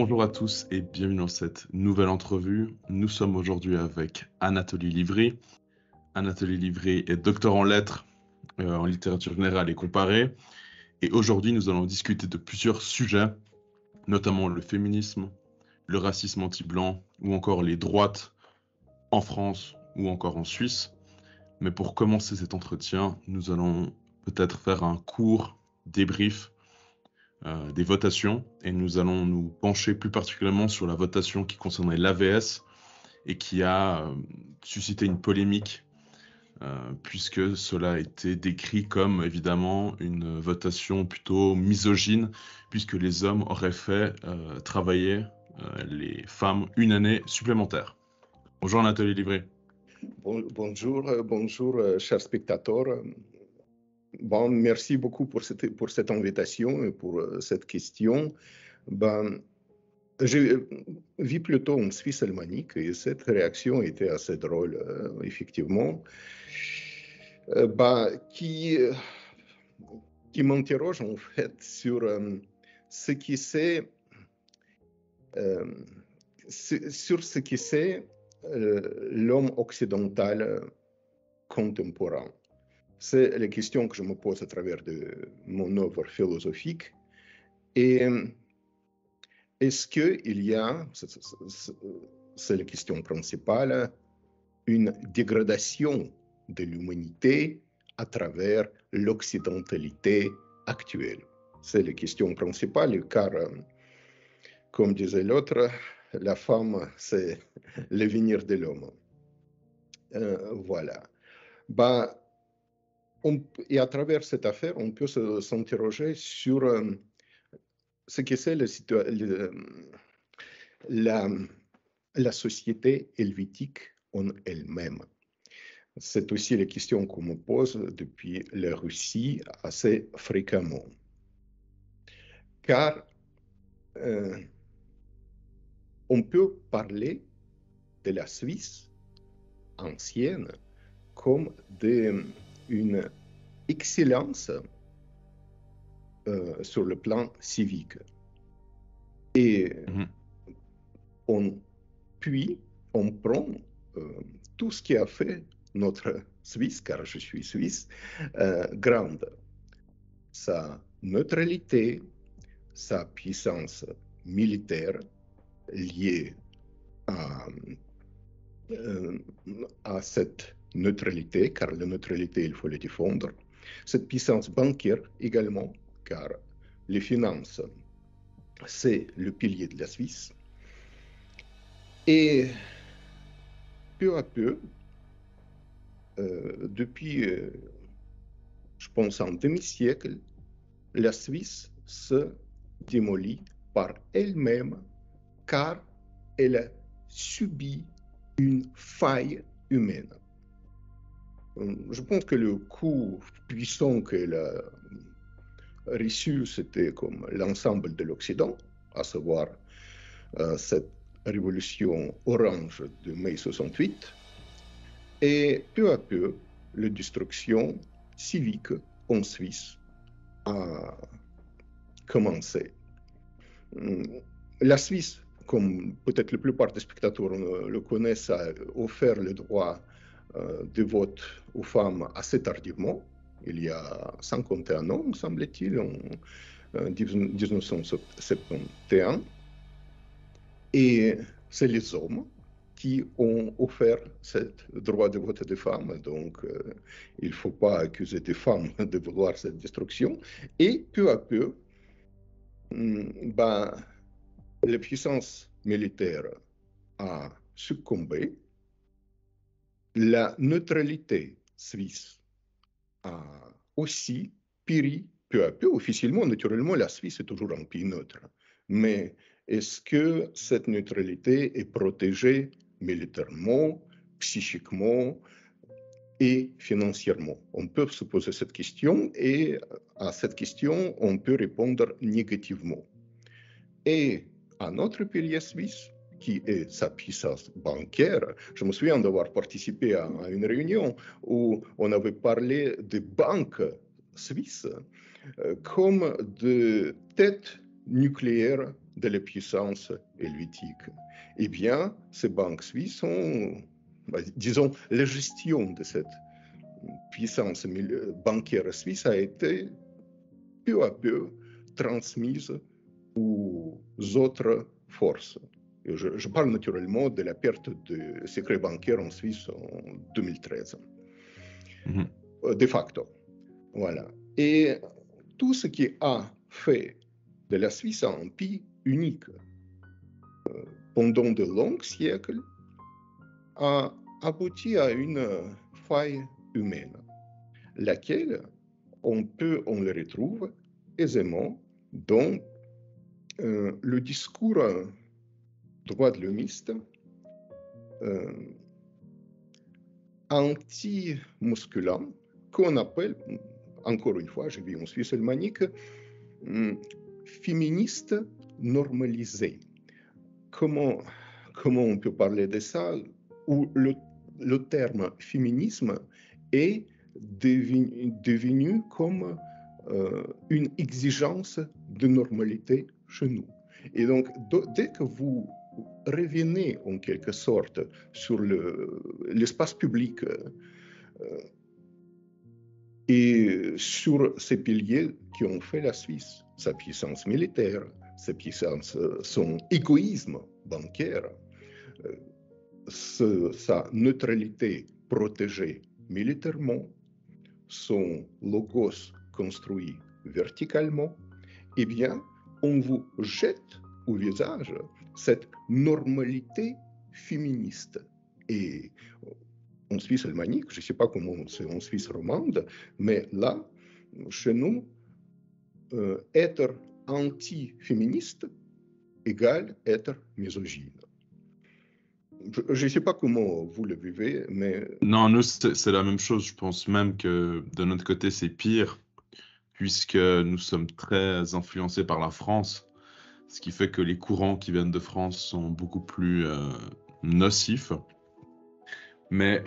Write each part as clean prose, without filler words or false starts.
Bonjour à tous et bienvenue dans cette nouvelle entrevue. Nous sommes aujourd'hui avec Anatoly Livry. Anatoly Livry est docteur en lettres, en littérature générale et comparée. Et aujourd'hui, nous allons discuter de plusieurs sujets, notamment le féminisme, le racisme anti-blanc ou encore les droites en France ou encore en Suisse. Mais pour commencer cet entretien, nous allons peut-être faire un court débrief des votations et nous allons nous pencher plus particulièrement sur la votation qui concernait l'AVS et qui a suscité une polémique puisque cela a été décrit comme évidemment une votation plutôt misogyne puisque les hommes auraient fait travailler les femmes une année supplémentaire. Bonjour Anatoly Livry. Bonjour, chers spectateurs. Bon, merci beaucoup pour cette invitation et pour cette question. Je vis plutôt en Suisse alémanique et cette réaction était assez drôle, effectivement, qui m'interroge en fait sur ce qui c'est l'homme occidental contemporain. C'est la question que je me pose à travers de mon œuvre philosophique. Et est-ce qu'il y a, c'est la question principale, une dégradation de l'humanité à travers l'occidentalité actuelle? C'est la question principale, car, comme disait l'autre, la femme, c'est l'avenir de l'homme. Voilà. Et à travers cette affaire, on peut s'interroger sur ce que c'est la société helvétique en elle-même. C'est aussi la question qu'on me pose depuis la Russie assez fréquemment. Car on peut parler de la Suisse ancienne comme d'une excellence sur le plan civique. Et on prend tout ce qui a fait notre Suisse, car je suis suisse, grande. Sa neutralité, sa puissance militaire liée à cette neutralité, car la neutralité, il faut la défendre. Cette puissance bancaire également, car les finances, c'est le pilier de la Suisse. Et peu à peu, depuis, je pense, un demi-siècle, la Suisse se démolit par elle-même, car elle a subi une faille humaine. Je pense que le coup puissant qu'elle a reçu, c'était comme l'ensemble de l'Occident, à savoir cette révolution orange de mai 68, et peu à peu, la destruction civique en Suisse a commencé. La Suisse, comme peut-être la plupart des spectateurs le connaissent, a offert le droit de vote aux femmes assez tardivement, il y a 51 ans, me semble-t-il, en 1971. Et c'est les hommes qui ont offert ce droit de vote des femmes, donc il ne faut pas accuser des femmes de vouloir cette destruction. Et peu à peu, la puissance militaire a succombé, la neutralité suisse a aussi péri peu à peu. Officiellement, naturellement, la Suisse est toujours un pays neutre. Mais est-ce que cette neutralité est protégée militairement, psychiquement et financièrement? On peut se poser cette question et à cette question, on peut répondre négativement. Et à notre pilier suisse, qui est sa puissance bancaire, je me souviens d'avoir participé à une réunion où on avait parlé des banques suisses comme de têtes nucléaires de la puissance helvétique. Eh bien, ces banques suisses ont, disons, la gestion de cette puissance bancaire suisse a été peu à peu transmise aux autres forces. Je parle naturellement de la perte de secret bancaire en Suisse en 2013, de facto. Voilà. Et tout ce qui a fait de la Suisse un pays unique pendant de longs siècles a abouti à une faille humaine, laquelle on le retrouve aisément dans le discours droit de l'homiste anti-musculant qu'on appelle, encore une fois, je vis en Suisse alémanique, féministe normalisé. Comment on peut parler de ça, où le terme féminisme est devenu comme une exigence de normalité chez nous. Et donc, dès que vous revenez en quelque sorte sur l'espace public et sur ces piliers qui ont fait la Suisse, sa puissance militaire, sa puissance, son égoïsme bancaire, sa neutralité protégée militairement, son logos construit verticalement, eh bien, on vous jette au visage cette normalité féministe. Et en Suisse alémanique, je ne sais pas comment c'est en Suisse romande, mais là, chez nous, être anti-féministe égale être misogyne. Je ne sais pas comment vous le vivez, mais... Non, nous, c'est la même chose. Je pense même que de notre côté, c'est pire, puisque nous sommes très influencés par la France, ce qui fait que les courants qui viennent de France sont beaucoup plus nocifs. Mais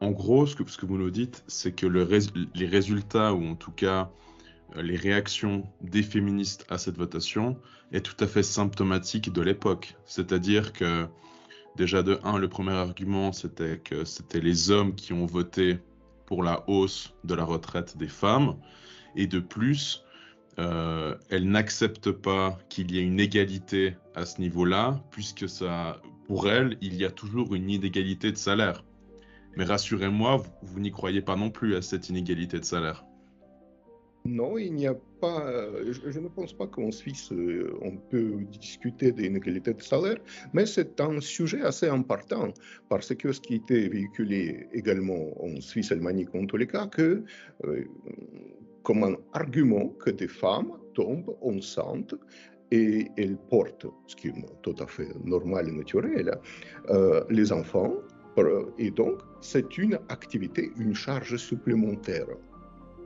en gros, ce que vous nous dites, c'est que les résultats, ou en tout cas les réactions des féministes à cette votation, est tout à fait symptomatique de l'époque. C'est-à-dire que, déjà de 1, le premier argument, c'était que c'était les hommes qui ont voté pour la hausse de la retraite des femmes, et de plus, elles n'acceptent pas qu'il y ait une égalité à ce niveau-là, puisque pour elles, il y a toujours une inégalité de salaire. Mais rassurez-moi, vous n'y croyez pas non plus à cette inégalité de salaire. Non, il n'y a pas. Je ne pense pas qu'en Suisse, on peut discuter d'inégalité de salaire, mais c'est un sujet assez important, parce que ce qui était véhiculé également en Suisse alémanique, en tous les cas, comme un argument que des femmes tombent enceintes et elles portent, ce qui est tout à fait normal et naturel, les enfants, et donc c'est une activité, une charge supplémentaire.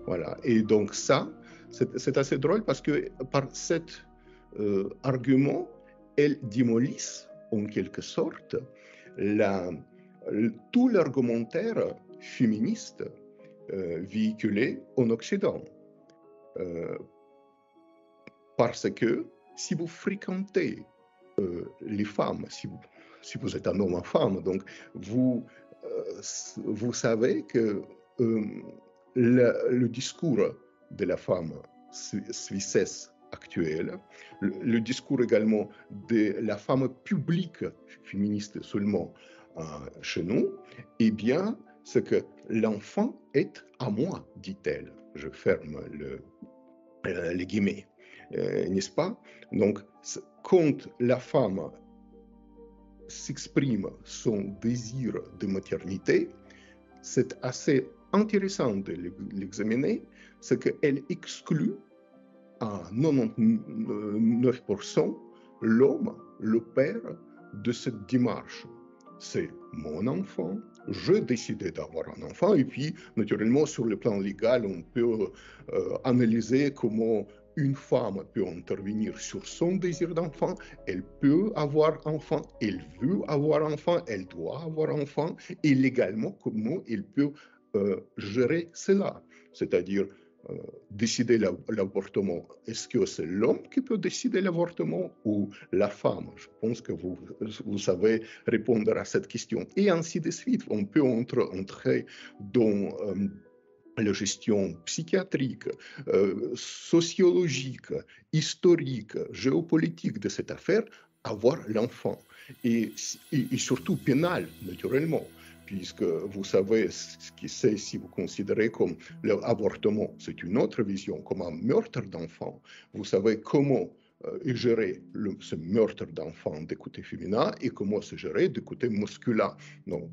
Voilà. Et donc ça, c'est assez drôle parce que par cet argument, elles démolissent en quelque sorte tout l'argumentaire féministe véhiculé en Occident. Parce que si vous fréquentez les femmes, si vous êtes un homme ou femme, donc vous savez que le discours de la femme suissesse actuelle, le discours également de la femme publique féministe seulement chez nous, eh bien, c'est que l'enfant est à moi, dit-elle. Je ferme les guillemets, n'est-ce pas? Donc, quand la femme s'exprime son désir de maternité, c'est assez intéressant de l'examiner, c'est qu'elle exclut à 99% l'homme, le père de cette démarche. C'est mon enfant, je décidais d'avoir un enfant, et puis naturellement sur le plan légal, on peut analyser comment une femme peut intervenir sur son désir d'enfant, elle peut avoir enfant, elle veut avoir enfant, elle doit avoir enfant, et légalement comment elle peut gérer cela, c'est-à-dire décider l'avortement, est-ce que c'est l'homme qui peut décider l'avortement ou la femme? Je pense que vous savez répondre à cette question. Et ainsi de suite, on peut entrer dans la gestion psychiatrique, sociologique, historique, géopolitique de cette affaire, avoir l'enfant. Et surtout pénal, naturellement, puisque vous savez ce qui c'est si vous considérez comme l'avortement, c'est une autre vision, comme un meurtre d'enfant. Vous savez comment gérer ce meurtre d'enfant du côté féminin et comment se gérer du côté masculin. Donc,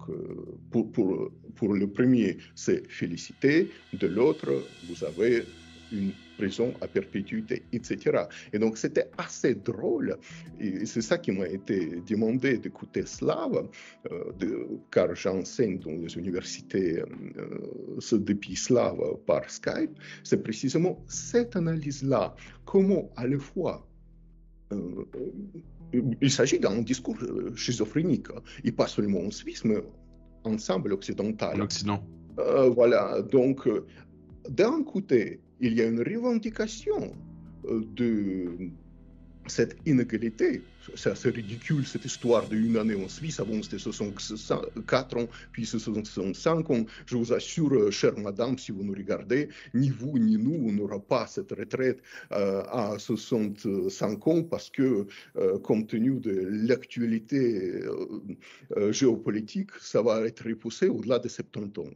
pour le premier, c'est félicité, de l'autre, vous avez une prison à perpétuité, etc. Et donc, c'était assez drôle, et c'est ça qui m'a été demandé d'écouter slave, car j'enseigne dans les universités depuis slave par Skype, c'est précisément cette analyse-là, comment à la fois il s'agit d'un discours schizophrénique, et pas seulement en Suisse, mais ensemble occidental. En Occident. Voilà, donc d'un côté, il y a une revendication de cette inégalité. C'est assez ridicule cette histoire d'une année en Suisse. Avant c'était 64 ans, puis 65 ans. Je vous assure, chère madame, si vous nous regardez, ni vous ni nous, on n'aura pas cette retraite à 65 ans parce que, compte tenu de l'actualité géopolitique, ça va être repoussé au-delà de 70 ans.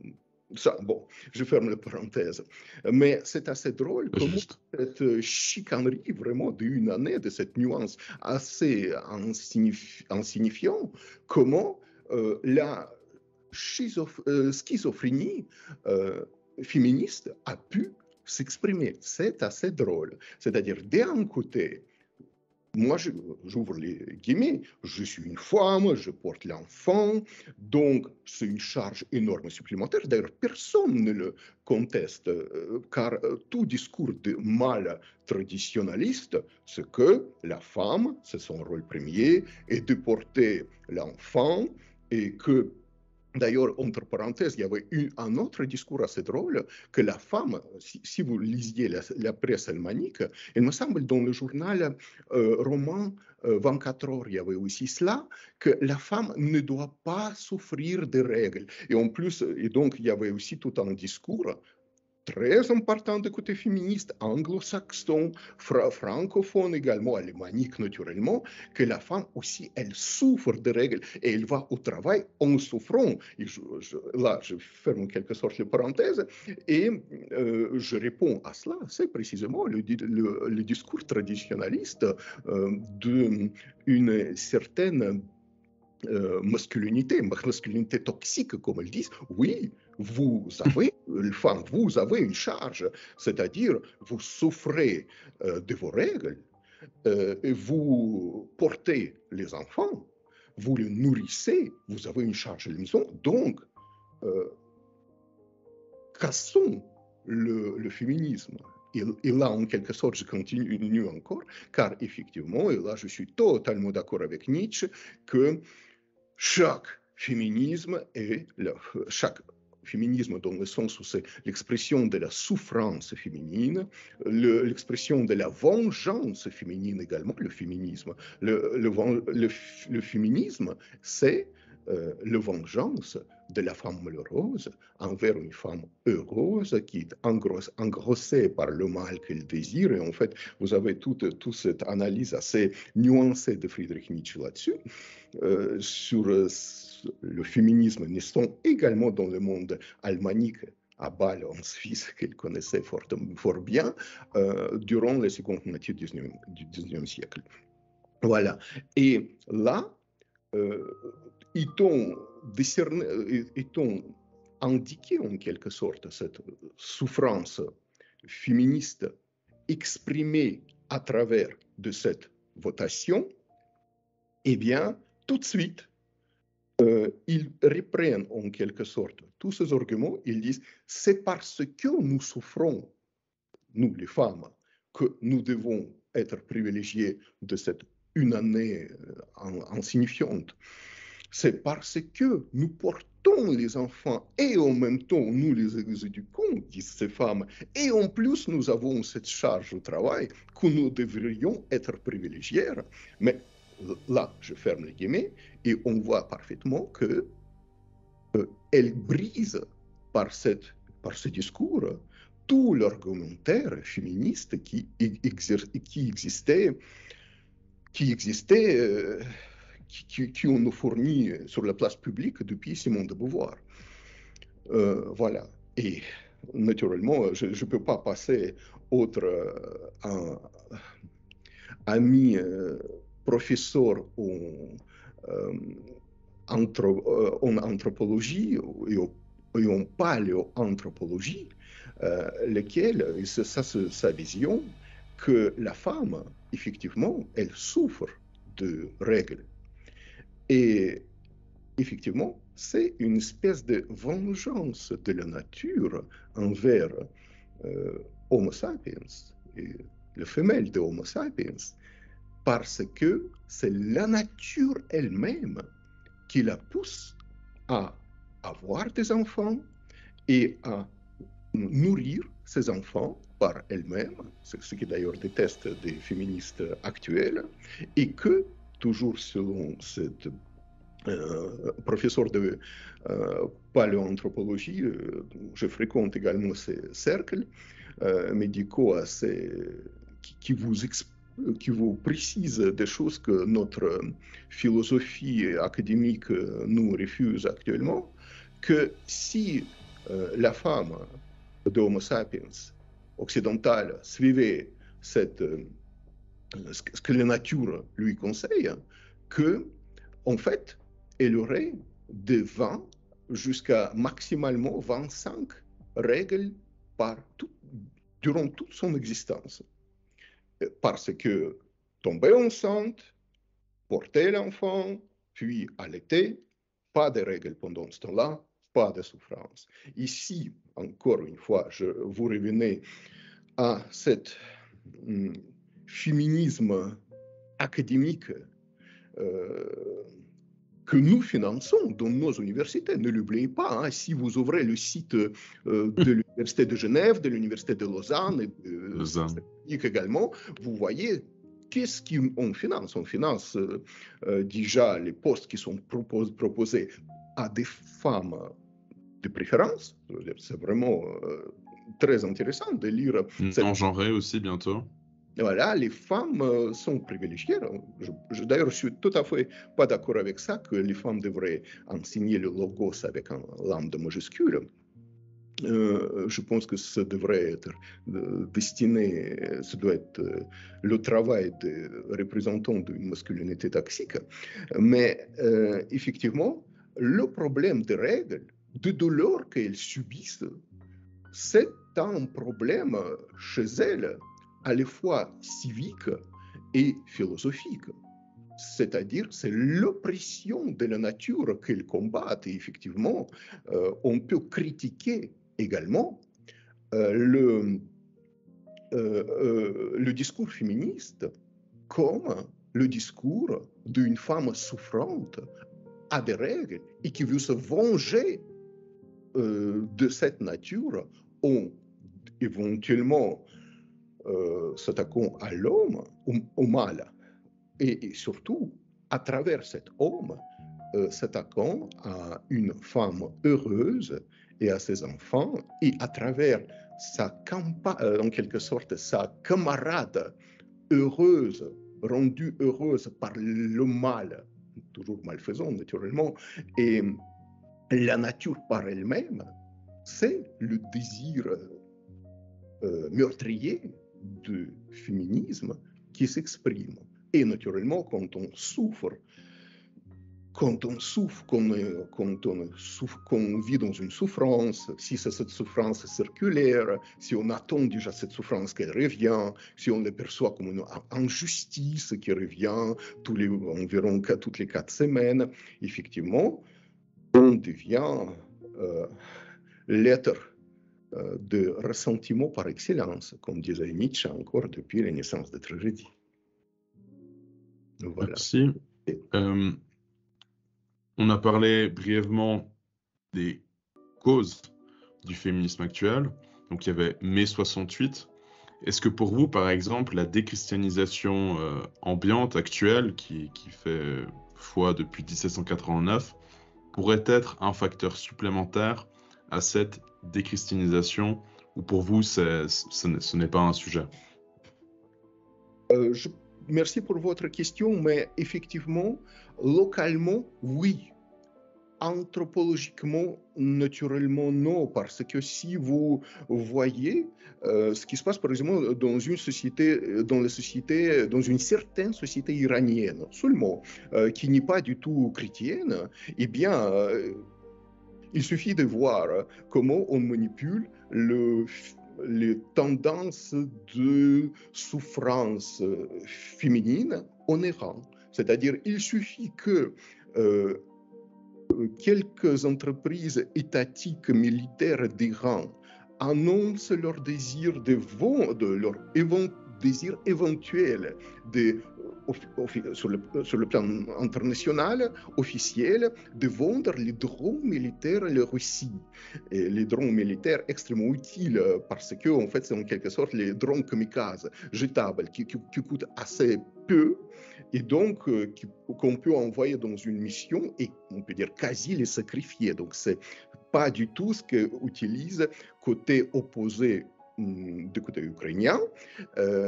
Ça, bon, je ferme la parenthèse. Mais c'est assez drôle comment cette chicanerie vraiment d'une année, de cette nuance assez insignifiante, comment la schizophrénie féministe a pu s'exprimer. C'est assez drôle. C'est-à-dire, d'un côté, moi, j'ouvre les guillemets, je suis une femme, je porte l'enfant, donc c'est une charge énorme supplémentaire. D'ailleurs, personne ne le conteste, car tout discours de mal traditionnaliste, c'est que la femme, c'est son rôle premier, et de porter l'enfant, et que d'ailleurs, entre parenthèses, il y avait un autre discours assez drôle que la femme, si vous lisiez la presse almanique, il me semble dans le journal roman 24 heures, il y avait aussi cela, que la femme ne doit pas souffrir de règles. Et en plus, et donc il y avait aussi tout un discours très important du côté féministe, anglo-saxon, francophone également, alémanique naturellement, que la femme aussi, elle souffre de règles et elle va au travail en souffrant. Et là, je ferme en quelque sorte les parenthèses et je réponds à cela. C'est précisément le discours traditionnaliste d'une certaine masculinité toxique, comme ils disent. Oui, vous avez, femme, vous avez une charge, c'est-à-dire vous souffrez de vos règles, et vous portez les enfants, vous les nourrissez, vous avez une charge à la maison, donc cassons le féminisme. Et là, en quelque sorte, je continue encore, car effectivement, et là, je suis totalement d'accord avec Nietzsche, que chaque féminisme chaque féminisme dans le sens où c'est l'expression de la souffrance féminine, l'expression de la vengeance féminine également, le féminisme. Le féminisme, c'est la vengeance de la femme malheureuse envers une femme heureuse qui est engrossée par le mal qu'elle désire. Et en fait, vous avez toute cette analyse assez nuancée de Friedrich Nietzsche là-dessus. Sur le féminisme naissant également dans le monde almanique à Bâle en Suisse, qu'elle connaissait fort bien, durant la seconde moitié du 19e siècle. Voilà. Et là, est-on indiqué en quelque sorte cette souffrance féministe exprimée à travers de cette votation, eh bien, tout de suite, ils reprennent en quelque sorte tous ces arguments, ils disent c'est parce que nous souffrons, nous les femmes, que nous devons être privilégiés de cette une année insignifiante. c'est parce que nous portons les enfants et en même temps nous les éduquons, disent ces femmes, et en plus nous avons cette charge au travail que nous devrions être privilégiés. Mais là, je ferme les guillemets et on voit parfaitement que elle brise par ce discours tout l'argumentaire féministe qui existait, qu'on nous fournit sur la place publique depuis Simone de Beauvoir. Voilà. Et naturellement, je ne peux pas passer autre ami professeur en anthropologie et en paléoanthropologie, lequel, ça c'est sa vision, que la femme, effectivement, elle souffre de règles. Et effectivement, c'est une espèce de vengeance de la nature envers Homo sapiens, et le femelle de Homo sapiens, parce que c'est la nature elle-même qui la pousse à avoir des enfants et à nourrir ses enfants par elle-même, c'est ce qui d'ailleurs déteste des féministes actuelles, et que, toujours selon cette professeur de paléoanthropologie, je fréquente également ces cercles médicaux qui vous précisent des choses que notre philosophie académique nous refuse actuellement, que si la femme de Homo sapiens occidentale suivait ce que la nature lui conseille, que en fait, elle aurait de 20 jusqu'à maximalement 25 règles durant toute son existence. Parce que tomber enceinte, porter l'enfant, puis allaiter, pas de règles pendant ce temps-là, pas de souffrance. Ici, encore une fois, vous revenez à cet féminisme académique que nous finançons dans nos universités. Ne l'oubliez pas, hein, si vous ouvrez le site de l'Université de Genève, de l'Université de Lausanne, et également, vous voyez qu'est-ce qu'on finance. On finance déjà les postes qui sont proposés à des femmes de préférence. C'est vraiment très intéressant de lire. En genré aussi bientôt. Voilà, les femmes sont privilégiées. D'ailleurs, je suis tout à fait pas d'accord avec ça, que les femmes devraient enseigner le logos avec un lambda majuscule. Je pense que ça devrait être destiné, ça doit être le travail des représentants d'une masculinité toxique. Mais effectivement, le problème des règles, de douleur qu'elles subissent, c'est un problème chez elles, à la fois civique et philosophique. C'est-à-dire, c'est l'oppression de la nature qu'elles combattent. Et effectivement, on peut critiquer également le discours féministe comme le discours d'une femme souffrante à des règles et qui veut se venger de cette nature en éventuellement s'attaquant à l'homme, au mal, et surtout à travers cet homme s'attaquant à une femme heureuse et à ses enfants, et à travers en quelque sorte sa camarade heureuse, rendue heureuse par le mal, toujours malfaisant naturellement, et la nature par elle-même, c'est le désir meurtrier du féminisme qui s'exprime. Et naturellement, quand on souffre, qu'on vit dans une souffrance, si c'est cette souffrance circulaire, si on attend déjà cette souffrance qu'elle revient, si on le perçoit comme une injustice qui revient environ toutes les 4 semaines, effectivement, on devient l'être de ressentiment par excellence, comme disait Nietzsche encore depuis la naissance des tragédies. Voilà. Merci. On a parlé brièvement des causes du féminisme actuel. Donc il y avait mai 68. Est-ce que pour vous, par exemple, la déchristianisation ambiante actuelle, qui fait foi depuis 1789, pourrait être un facteur supplémentaire à cette déchristianisation, ou pour vous, ce n'est pas un sujet? Merci pour votre question, mais effectivement, localement, oui. Anthropologiquement, naturellement, non, parce que si vous voyez ce qui se passe, par exemple, dans une société, dans une certaine société iranienne seulement, qui n'est pas du tout chrétienne, eh bien, il suffit de voir comment on manipule les tendances de souffrance féminine en Iran. C'est-à-dire, il suffit que euh, quelques entreprises étatiques militaires d'Iran annoncent leur désir leur désir éventuel de, sur le plan international, officiel, de vendre les drones militaires à la Russie. Et les drones militaires extrêmement utiles parce que, en fait, c'est en quelque sorte les drones kamikazes jetables qui coûtent assez peu et donc qu'on peut envoyer dans une mission et on peut dire quasi les sacrifier. Donc c'est pas du tout ce qu'utilise côté opposé du côté ukrainien,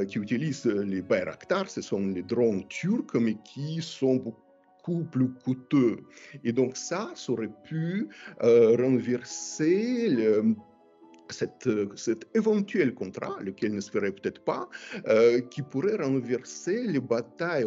qui utilise les Bayraktar, ce sont les drones turcs, mais qui sont beaucoup plus coûteux. Et donc ça aurait pu renverser cet éventuel contrat, lequel ne se ferait peut-être pas, qui pourrait renverser les batailles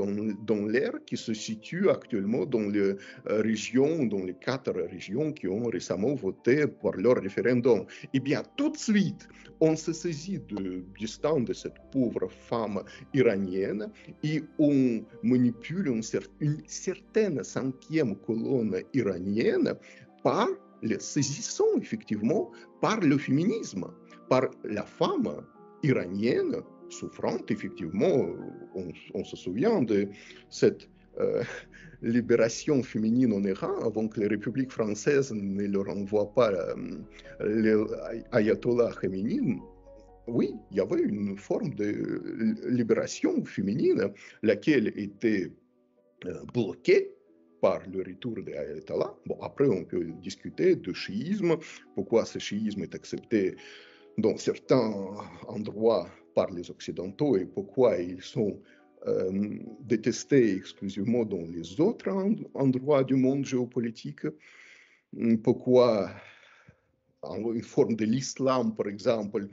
dans l'air qui se situent actuellement dans les régions, dans les 4 régions qui ont récemment voté pour leur référendum. Eh bien, tout de suite, on se saisit du destin de cette pauvre femme iranienne et on manipule une certaine 5e colonne iranienne par les saisissant effectivement par le féminisme, par la femme iranienne souffrante, effectivement, on se souvient de cette libération féminine en Iran avant que les républiques françaises ne leur envoient pas l'ayatollah Khomeini. Oui, il y avait une forme de libération féminine, laquelle était bloquée par le retour des ayatollahs. Bon, après, on peut discuter du chiisme, pourquoi ce chiisme est accepté dans certains endroits par les Occidentaux et pourquoi ils sont détestés exclusivement dans les autres endroits du monde géopolitique, pourquoi une forme de l'islam, par exemple,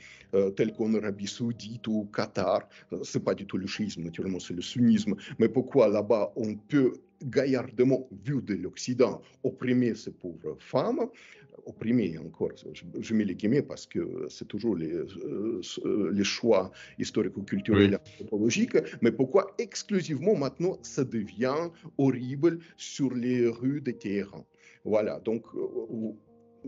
tel qu'en Arabie Saoudite ou au Qatar, ce n'est pas du tout le chiisme, naturellement, c'est le sunnisme, mais pourquoi là-bas on peut gaillardement, vu de l'Occident, opprimer ces pauvres femmes, opprimer encore, je mets les guillemets parce que c'est toujours les choix historico-culturels Oui, et anthropologiques, mais pourquoi exclusivement maintenant ça devient horrible sur les rues de Téhéran. Voilà, donc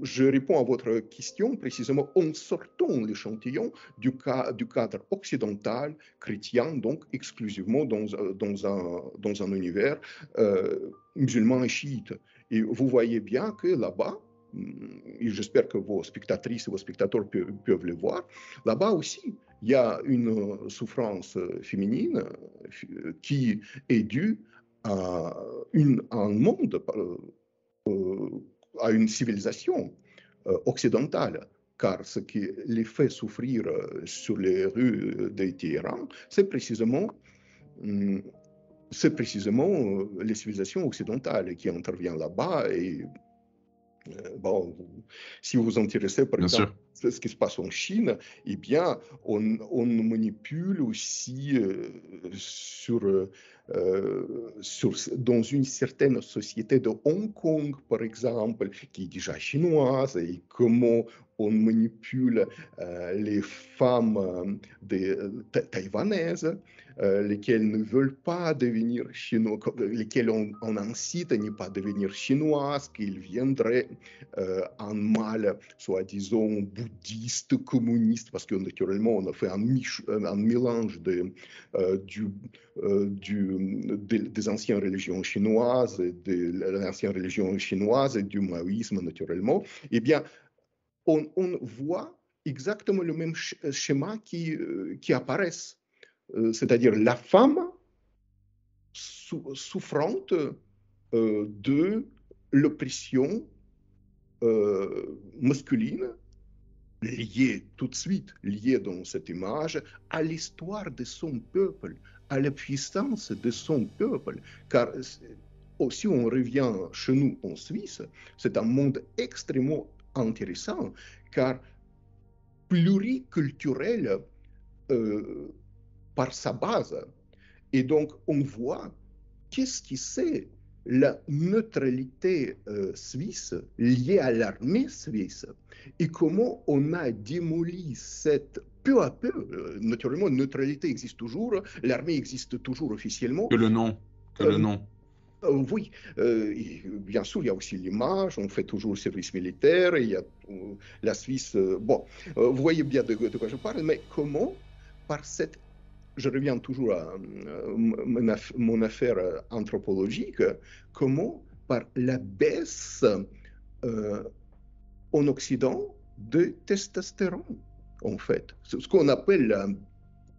je réponds à votre question précisément en sortant l'échantillon du cadre occidental, chrétien, donc exclusivement dans un univers musulman et chiite. Et vous voyez bien que là-bas, et j'espère que vos spectatrices et vos spectateurs peuvent le voir, là-bas aussi, il y a une souffrance féminine qui est due à un monde à une civilisation occidentale, car ce qui les fait souffrir sur les rues de Téhéran, c'est précisément les civilisations occidentales qui interviennent là-bas. Et bon, si vous vous intéressez, par bien exemple, sûr. à ce qui se passe en Chine, eh bien, on manipule aussi dans une certaine société de Hong Kong, par exemple, qui est déjà chinoise, et comment on manipule les femmes taïwanaises, lesquelles ne veulent pas devenir chinois, lesquelles on incite à ne pas devenir chinoises, qu'ils viendraient un mal, soi-disant, bouddhistes, communistes, parce que naturellement, on a fait un mélange des anciennes religions chinoises, de l'ancienne religion chinoise et du maoïsme, naturellement. Eh bien, on voit exactement le même schéma qui apparaissent. C'est-à-dire la femme souffrante de l'oppression masculine, liée tout de suite, liée dans cette image à l'histoire de son peuple, à la puissance de son peuple. Car si on revient chez nous en Suisse, c'est un monde extrêmement intéressant, car pluriculturel par sa base. Et donc, on voit qu'est-ce qui c'est la neutralité suisse liée à l'armée suisse et comment on a démoli cette peu à peu. Naturellement, la neutralité existe toujours, l'armée existe toujours officiellement. Que le nom. Que le nom. Oui, bien sûr, il y a aussi l'image, on fait toujours le service militaire, il y a la Suisse. Bon, vous voyez bien de quoi je parle, mais comment, par cette. Je reviens toujours à mon affaire anthropologique, comment, par la baisse en Occident de testostérone, en fait. Ce qu'on appelle la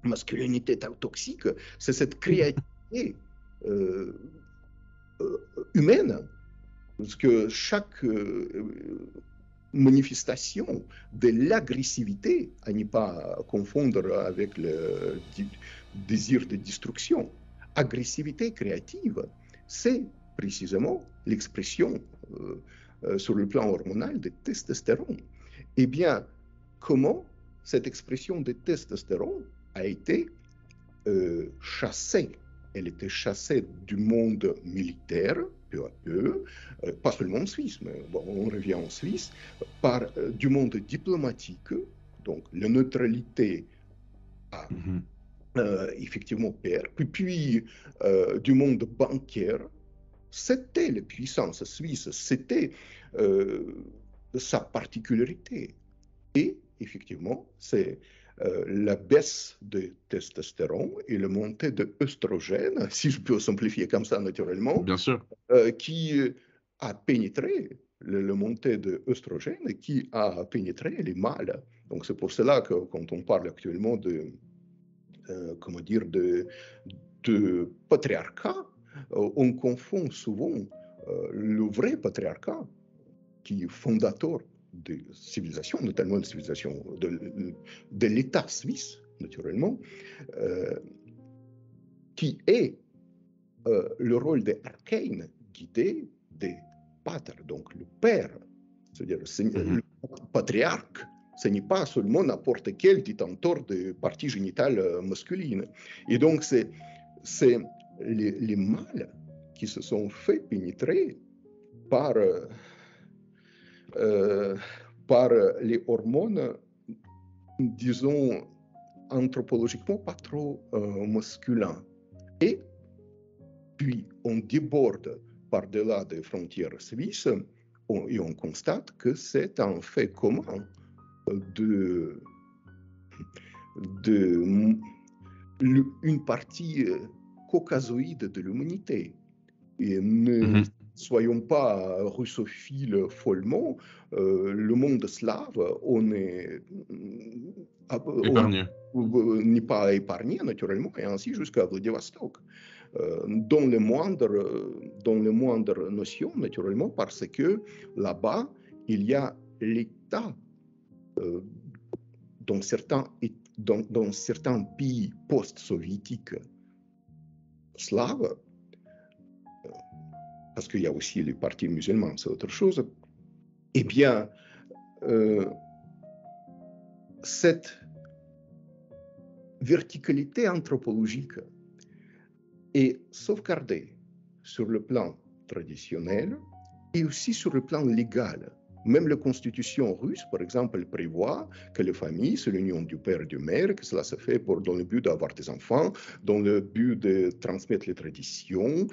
masculinité toxique, c'est cette créativité humaine, parce que chaque manifestation de l'agressivité, à ne pas confondre avec le désir de destruction, agressivité créative, c'est précisément l'expression sur le plan hormonal de testostérone. Eh bien, comment cette expression de testostérone a été chassée? Elle était chassée du monde militaire, peu à peu, pas seulement en Suisse, mais bon, on revient en Suisse, par du monde diplomatique, donc la neutralité a effectivement perdu, puis du monde bancaire. C'était la puissance suisse, c'était sa particularité. Et effectivement, c'est la baisse de testostérone et la montée de œstrogène, si je peux simplifier comme ça naturellement, Bien sûr. qui a pénétré, la montée de œstrogène qui a pénétré les mâles. Donc c'est pour cela que quand on parle actuellement de, comment dire, de patriarcat, on confond souvent le vrai patriarcat qui est fondateur de civilisation, notamment de civilisation de l'État suisse, naturellement, qui est le rôle d'arcane guidé des paters, donc le père, c'est-à-dire le patriarche. Ce n'est pas seulement n'importe quel détenteur de parties génitales masculines. Et donc, c'est les mâles qui se sont fait pénétrer par les hormones, disons, anthropologiquement pas trop masculins. Et puis, on déborde par-delà des frontières suisses et on constate que c'est un fait commun une partie caucasoïde de l'humanité. Et ne soyons pas russophiles follement, le monde slave, on n'est pas épargné naturellement, et ainsi jusqu'à Vladivostok. Dans les moindres notions, naturellement, parce que là-bas, il y a l'État dans certains pays post-soviétiques slaves, parce qu'il y a aussi les partis musulmans, c'est autre chose, eh bien, cette verticalité anthropologique est sauvegardée sur le plan traditionnel et aussi sur le plan légal. Même la constitution russe, par exemple, prévoit que les familles, c'est l'union du père et du mère, que cela se fait dans le but d'avoir des enfants, dans le but de transmettre les traditions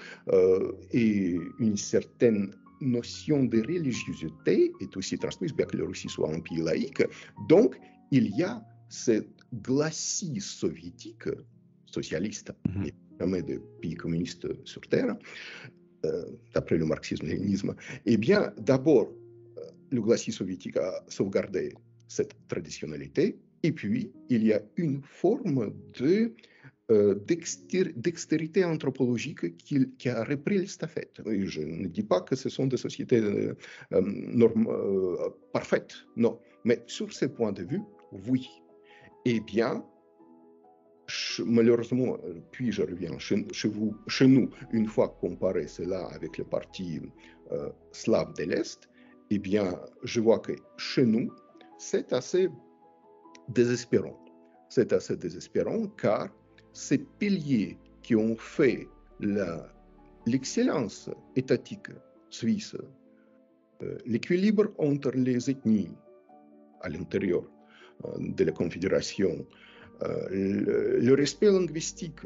et une certaine notion de religiosité est aussi transmise, bien que la Russie soit un pays laïque. Donc, il y a cette glacis soviétique, socialiste, et jamais de pays communistes sur Terre, d'après le marxisme-léninisme. Eh bien, d'abord, le glacis soviétique a sauvegardé cette traditionnalité, et puis il y a une forme de dextérité anthropologique qui a repris l'estafette. Je ne dis pas que ce sont des sociétés parfaites, non. Mais sur ce point de vue, oui. Eh bien, malheureusement, puis je reviens chez nous, une fois comparé cela avec les parties slaves de l'Est, eh bien, je vois que chez nous, c'est assez désespérant. C'est assez désespérant car ces piliers qui ont fait l'excellence étatique suisse, l'équilibre entre les ethnies à l'intérieur de la Confédération, le respect linguistique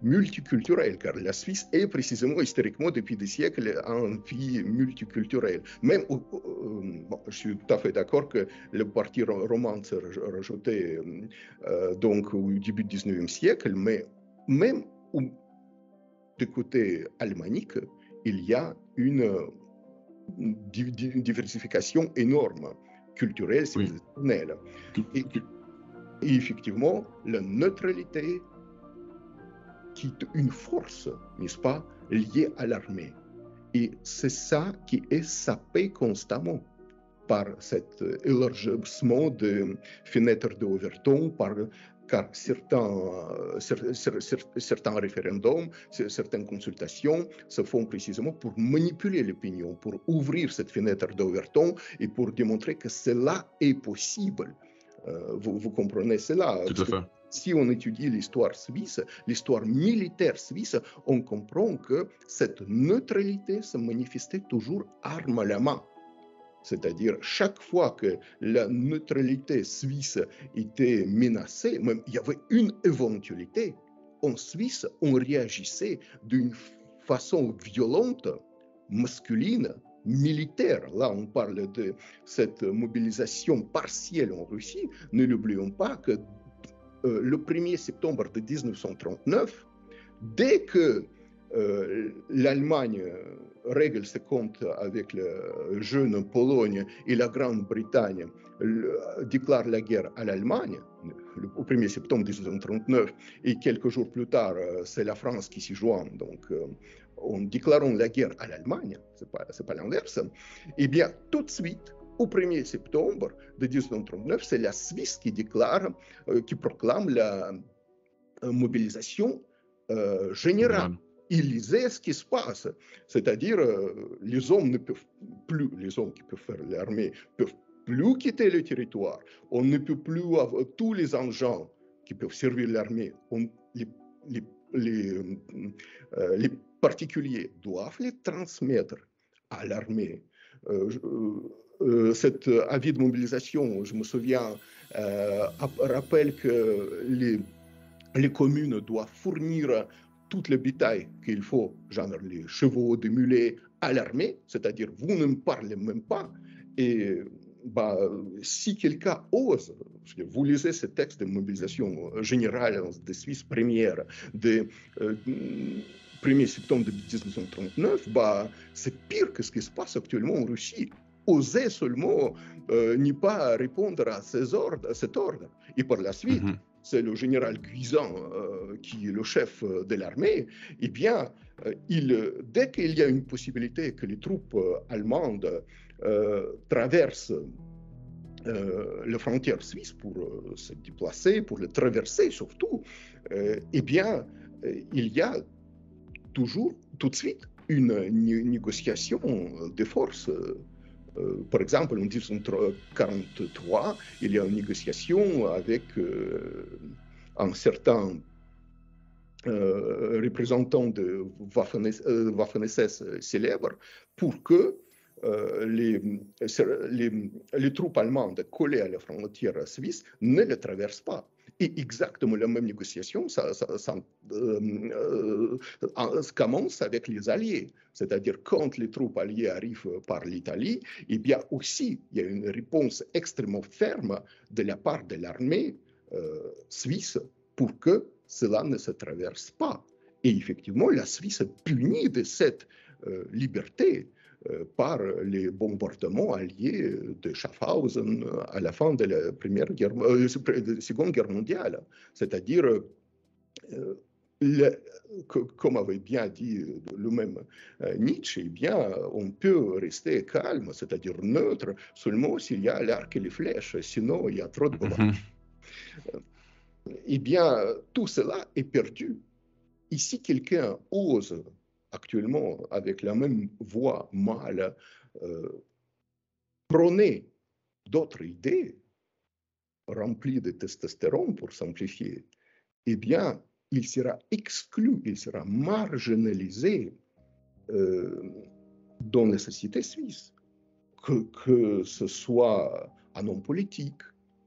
multiculturel, car la Suisse est précisément historiquement depuis des siècles un pays multiculturel. Même, bon, je suis tout à fait d'accord que le parti roman s'est rajouté donc au début du 19e siècle, mais même du côté alémanique, il y a une diversification énorme, culturelle, civilisationnelle. Et effectivement, la neutralité qui est une force, n'est-ce pas, liée à l'armée. Et c'est ça qui est sapé constamment par cet élargissement de fenêtres d'Overton, car certains référendums, certaines consultations se font précisément pour manipuler l'opinion, pour ouvrir cette fenêtre d'Overton et pour démontrer que cela est possible. Vous comprenez cela? Tout à fait. Si on étudie l'histoire suisse, l'histoire militaire suisse, on comprend que cette neutralité se manifestait toujours arme à la main. C'est-à-dire, chaque fois que la neutralité suisse était menacée, même il y avait une éventualité, en Suisse, on réagissait d'une façon violente, masculine, militaire. Là, on parle de cette mobilisation partielle en Russie. Ne l'oublions pas que le 1er septembre de 1939, dès que l'Allemagne règle ses comptes avec la jeune Pologne et la Grande-Bretagne déclare la guerre à l'Allemagne, au 1er septembre 1939, et quelques jours plus tard, c'est la France qui s'y joint, donc en déclarant la guerre à l'Allemagne, c'est pas l'inverse, eh bien, tout de suite, au 1er septembre de 1939, c'est la Suisse qui déclare, qui proclame la mobilisation générale. Il lisait ce qui se passe, c'est-à-dire les hommes ne peuvent plus, les hommes qui peuvent faire l'armée peuvent plus quitter le territoire. On ne peut plus avoir tous les engins qui peuvent servir l'armée. Les particuliers doivent les transmettre à l'armée. Cet avis de mobilisation, je me souviens, rappelle que les communes doivent fournir toutes les bétails qu'il faut, genre les chevaux, des mulets, à l'armée, c'est-à-dire vous ne me parlez même pas. Et si quelqu'un ose, vous lisez ce texte de mobilisation générale de Suisse première de 1er septembre 1939, c'est pire que ce qui se passe actuellement en Russie. Oser seulement n'y pas répondre à cet ordre. Et par la suite, c'est le général Guisan qui est le chef de l'armée, eh bien, dès qu'il y a une possibilité que les troupes allemandes traversent la frontière suisse pour se déplacer, pour le traverser surtout, eh bien, il y a toujours, tout de suite, une négociation de force. Par exemple, en 1943, il y a une négociation avec un certain représentant de Waffen-SS célèbre pour que les troupes allemandes collées à la frontière suisse ne le traversent pas. Et exactement la même négociation, commence avec les Alliés. C'est-à-dire, quand les troupes alliées arrivent par l'Italie, eh bien aussi, il y a une réponse extrêmement ferme de la part de l'armée suisse pour que cela ne se traverse pas. Et effectivement, la Suisse punit de cette liberté par les bombardements alliés de Schaffhausen à la fin de la Seconde Guerre mondiale. C'est-à-dire, comme avait bien dit lui-même Nietzsche, eh bien, on peut rester calme, c'est-à-dire neutre, seulement s'il y a l'arc et les flèches, sinon il y a trop de bombardements. Eh bien, tout cela est perdu. Et si quelqu'un ose actuellement, avec la même voix mâle, prôner d'autres idées remplies de testostérone, pour simplifier, eh bien, il sera exclu, il sera marginalisé dans la société suisse. Que ce soit un homme politique,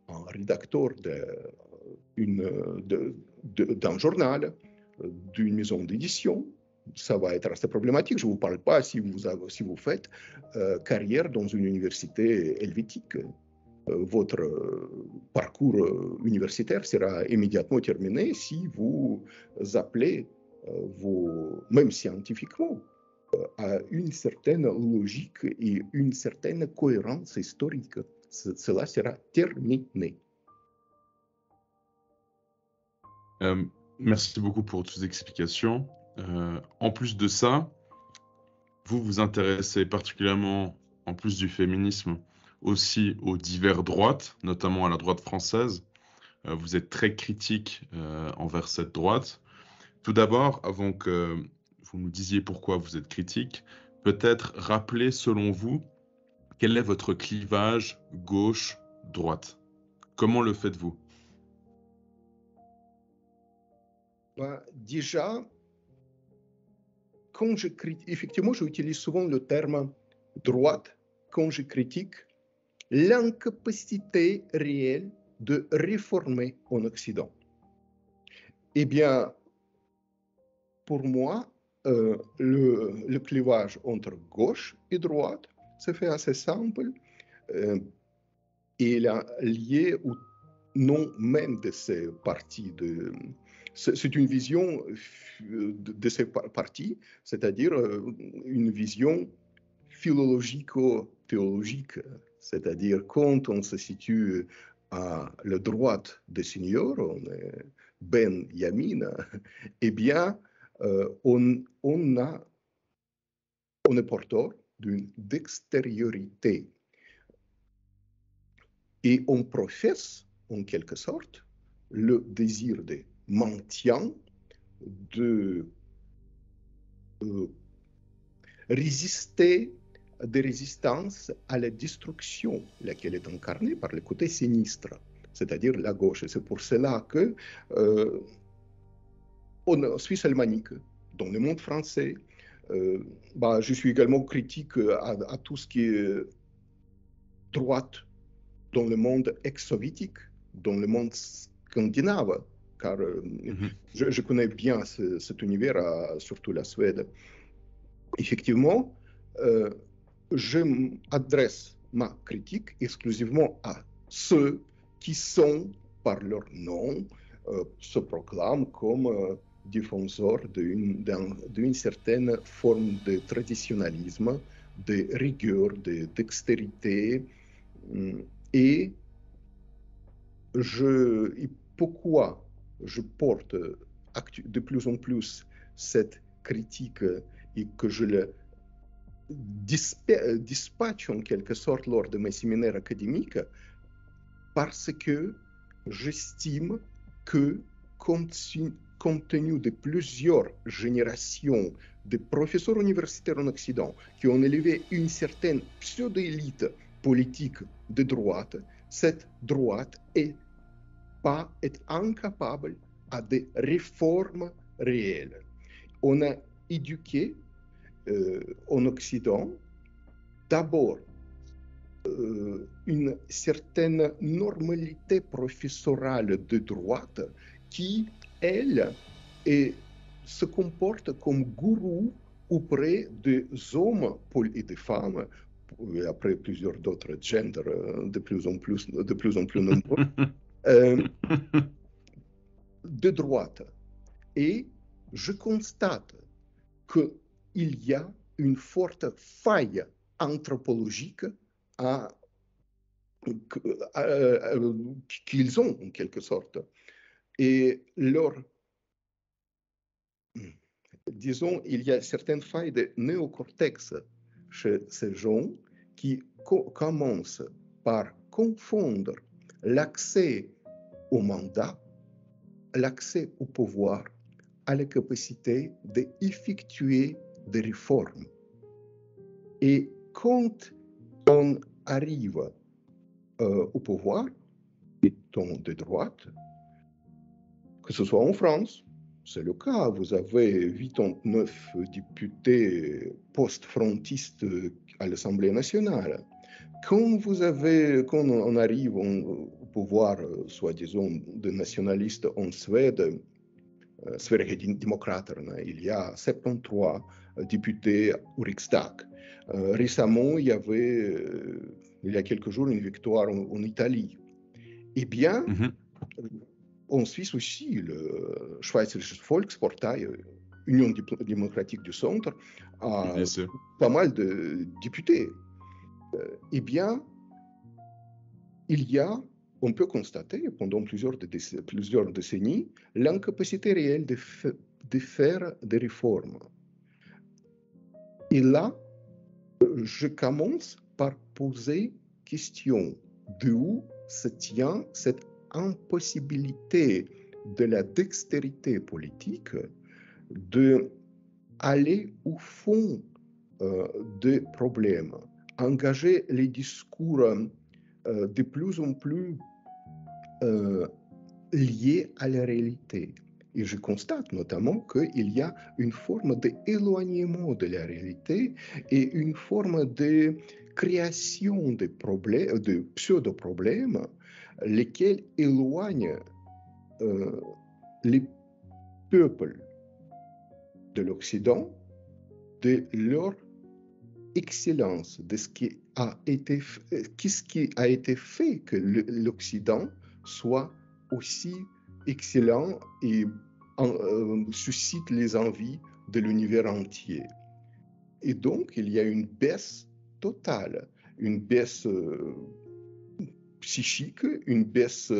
un rédacteur d'un journal, d'une maison d'édition, ça va être assez problématique. Je ne vous parle pas si vous faites carrière dans une université helvétique. Votre parcours universitaire sera immédiatement terminé si vous appelez, même scientifiquement, à une certaine logique et une certaine cohérence historique. Cela sera terminé. Merci beaucoup pour toutes ces explications. En plus de ça, vous vous intéressez particulièrement, en plus du féminisme, aussi aux diverses droites, notamment à la droite française. Vous êtes très critique envers cette droite. Tout d'abord, avant que vous nous disiez pourquoi vous êtes critique, peut-être rappeler selon vous quel est votre clivage gauche-droite. Comment le faites-vous? Déjà, quand effectivement, j'utilise souvent le terme droite quand je critique l'incapacité réelle de réformer en Occident. Eh bien, pour moi, le clivage entre gauche et droite se fait assez simple et il est lié au nom même de ces partis. C'est une vision de ces partis, c'est-à-dire une vision philologico-théologique, c'est-à-dire quand on se situe à la droite des seigneurs, on est Ben Yamin, eh bien, on est porteur d'une dextériorité et on professe en quelque sorte le désir de maintien, de résister des résistances à la destruction, laquelle est incarnée par le côté sinistre, c'est-à-dire la gauche. Et c'est pour cela que en Suisse alémanique, dans le monde français, je suis également critique à tout ce qui est droite dans le monde ex-soviétique, dans le monde scandinave, car je connais bien cet univers, surtout la Suède. Effectivement, je m'adresse ma critique exclusivement à ceux qui sont, par leur nom, se proclament comme défenseurs d'une certaine forme de traditionnalisme, de rigueur, de dextérité. Et pourquoi je porte de plus en plus cette critique et que je le dispatche en quelque sorte lors de mes séminaires académiques, parce que j'estime que compte tenu de plusieurs générations de professeurs universitaires en Occident qui ont élevé une certaine pseudo-élite politique de droite, cette droite est incapable à des réformes réelles. On a éduqué en Occident d'abord une certaine normalité professorale de droite qui, elle, se comporte comme gourou auprès des hommes et des femmes, et après plusieurs d'autres genders de plus en plus nombreux, de droite. Et je constate qu'il y a une forte faille anthropologique qu'ils ont en quelque sorte. Et disons, il y a certaines failles de néocortex chez ces gens qui commencent par confondre l'accès au mandat, l'accès au pouvoir, à la capacité d'effectuer des réformes. Et quand on arrive au pouvoir, étant de droite, que ce soit en France, c'est le cas, vous avez 89 députés post-frontistes à l'Assemblée nationale. Quand on arrive au pouvoir, soi-disant, de nationalistes en Suède, Sverigedemokraterna, il y a 73 députés au Riksdag. Récemment, il y a quelques jours, une victoire en Italie. Eh bien, en Suisse aussi, le Schweizerische Volkspartei, Union démocratique du centre, a pas mal de députés. Eh bien, on peut constater pendant plusieurs décennies l'incapacité réelle de faire des réformes. Et là, je commence par poser question d'où se tient cette impossibilité de la dextérité politique d'aller au fond des problèmes, engager les discours de plus en plus liés à la réalité. Et je constate notamment qu'il y a une forme d'éloignement de la réalité et une forme de création de pseudo-problèmes, lesquels éloignent les peuples de l'Occident de leur excellence, de ce qui a été fait que l'Occident soit aussi excellent et suscite les envies de l'univers entier. Et donc, il y a une baisse totale, une baisse psychique, une baisse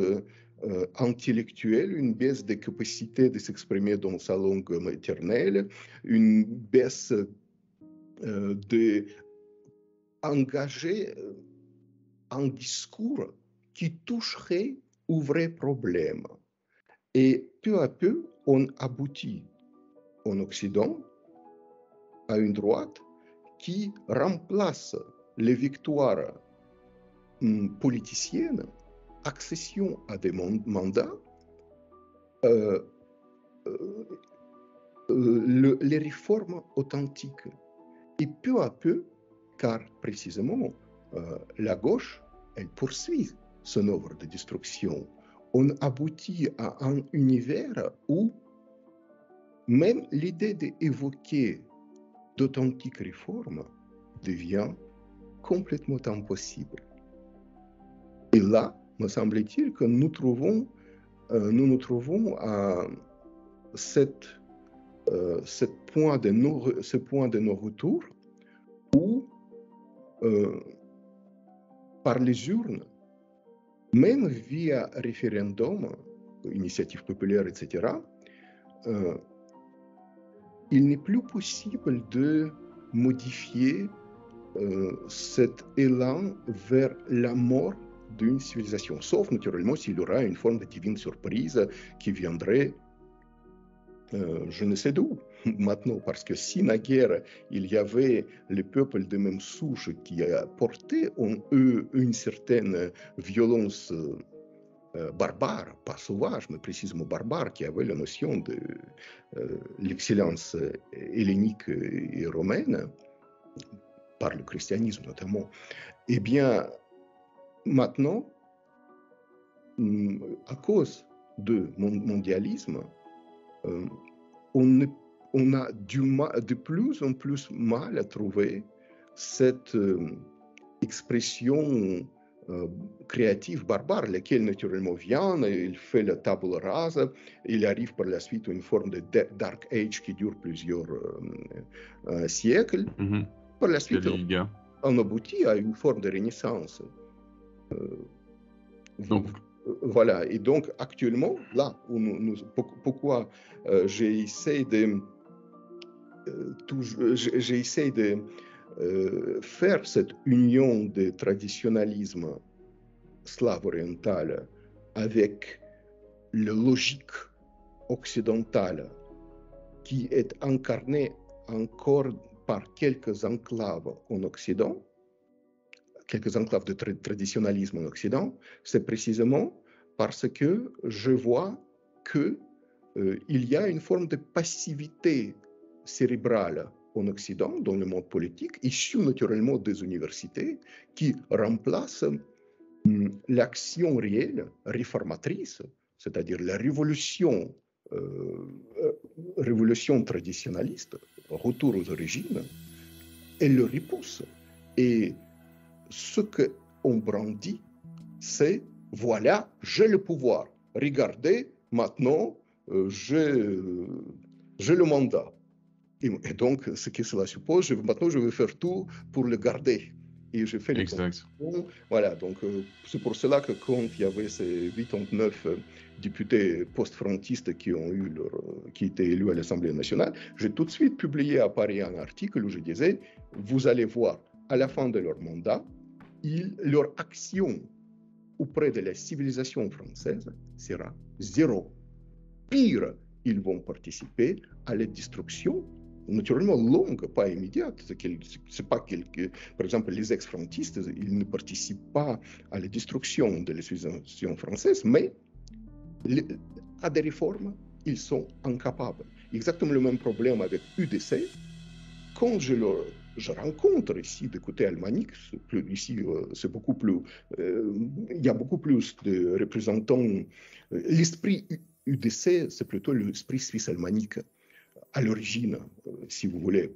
intellectuelle, une baisse des capacités de s'exprimer dans sa langue maternelle, une baisse d'engager un discours qui toucherait aux vrais problèmes. Et peu à peu, on aboutit en Occident à une droite qui remplace les victoires politiciennes, accession à des mandats, les réformes authentiques. Et peu à peu, car précisément, la gauche, elle poursuit son œuvre de destruction. On aboutit à un univers où même l'idée d'évoquer d'authentiques réformes devient complètement impossible. Et là, me semble-t-il que nous nous trouvons à ce point de non-retour où, par les urnes, même via référendum, initiative populaire, etc., il n'est plus possible de modifier cet élan vers la mort d'une civilisation, sauf naturellement s'il y aura une forme de divine surprise qui viendrait je ne sais d'où maintenant, parce que si naguère il y avait les peuples de même souche qui portaient en eux une certaine violence barbare, pas sauvage, mais précisément barbare, qui avait la notion de l'excellence hellénique et romaine, par le christianisme notamment. Eh bien, maintenant, à cause du mondialisme, on a de plus en plus mal à trouver cette expression créative barbare, laquelle naturellement vient, il fait la table rase, il arrive par la suite à une forme de Dark Age qui dure plusieurs siècles. Par la suite, on aboutit à une forme de Renaissance. Donc, voilà, et donc actuellement, là, pourquoi j'essaie de faire cette union de traditionnalisme slave-oriental avec la logique occidentale qui est incarnée encore par quelques enclaves en Occident, quelques enclaves de traditionnalisme en Occident, c'est précisément parce que je vois qu'il y a une forme de passivité cérébrale en Occident, dans le monde politique, issue naturellement des universités, qui remplace l'action réelle, réformatrice, c'est-à-dire la révolution traditionnaliste, retour aux origines, elle le repousse. Et ce qu'on brandit, c'est voilà, j'ai le pouvoir. Regardez, maintenant, j'ai le mandat. Et donc, ce que cela suppose, maintenant, je vais faire tout pour le garder. Et je fais les conditions. Voilà, donc c'est pour cela que quand il y avait ces 89 députés post-frontistes qui étaient élus à l'Assemblée nationale, j'ai tout de suite publié à Paris un article où je disais, vous allez voir, à la fin de leur mandat, leur action auprès de la civilisation française sera zéro. Pire, ils vont participer à la destruction, naturellement longue, pas immédiate. C'est pas par exemple, les ex-frontistes, ils ne participent pas à la destruction de la civilisation française, mais à des réformes, ils sont incapables. Exactement le même problème avec UDC. Quand je rencontre ici du côté alémanique, ici c'est beaucoup plus, il y a beaucoup plus de représentants. L'esprit UDC, c'est plutôt l'esprit suisse-alémanique à l'origine, si vous voulez.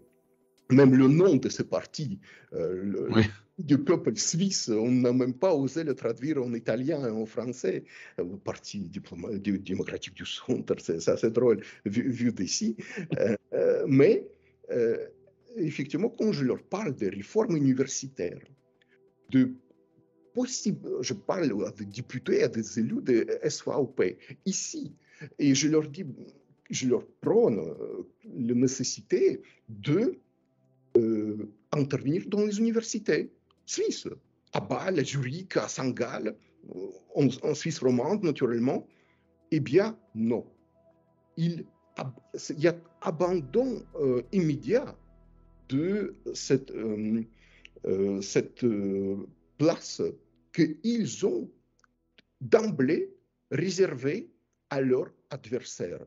Même le nom de ce parti, du peuple suisse, on n'a même pas osé le traduire en italien et en français. Le Parti démocratique du centre, c'est assez drôle vu d'ici. Mais effectivement, quand je leur parle de réformes universitaires, je parle à des députés, à des élus de SVP ici, et je leur dis, je leur prône la nécessité de intervenir dans les universités suisses, à Bâle, à Zurich, à Saint-Gall, en Suisse romande naturellement. Eh bien, non. Il y a abandon immédiat de cette place qu'ils ont d'emblée réservée à leur adversaire.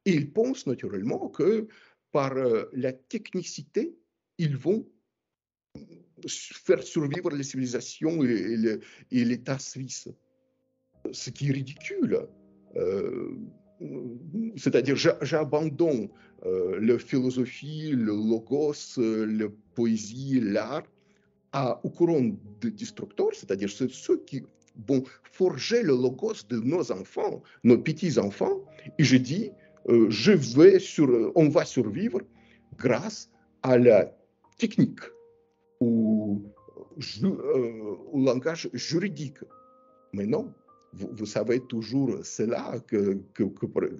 Et ils pensent naturellement que par la technicité, ils vont faire survivre les civilisations et l'État suisse. Ce qui est ridicule. C'est-à-dire, j'abandonne la philosophie, le logos, la poésie, l'art au courant de destructeurs, c'est-à-dire ceux qui vont forger le logos de nos enfants, nos petits-enfants, et je dis, on va survivre grâce à la technique, au langage juridique. Mais non, vous savez toujours cela, que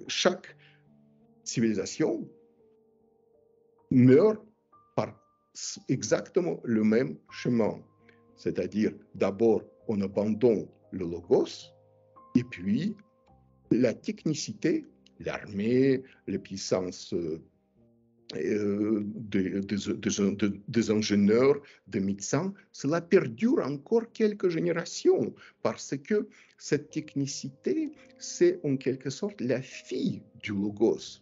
chaque civilisation meurt par exactement le même chemin. C'est-à-dire, d'abord, on abandonne le logos, et puis la technicité, l'armée, les puissances des ingénieurs, des médecins, cela perdure encore quelques générations parce que cette technicité, c'est en quelque sorte la fille du logos.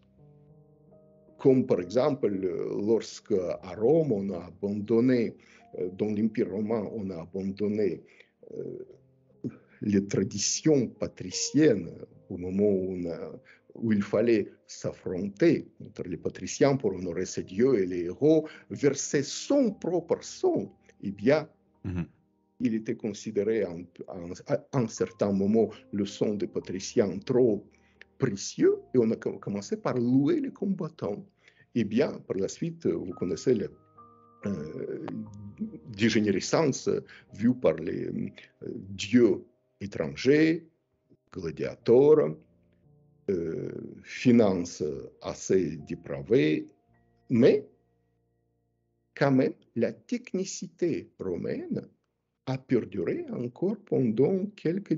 comme par exemple lorsque à Rome on a abandonné, dans l'Empire romain, on a abandonné les traditions patriciennes au moment où il fallait s'affronter entre les patriciens pour honorer ces dieux et les héros, verser son propre sang, eh bien, il était considéré à un certain moment le sang des patriciens trop précieux et on a commencé par louer les combattants. Eh bien, par la suite, vous connaissez la dégénérescence vue par les dieux étrangers, gladiateurs, finances assez dépravées, mais quand même, la technicité romaine a perduré encore pendant quelques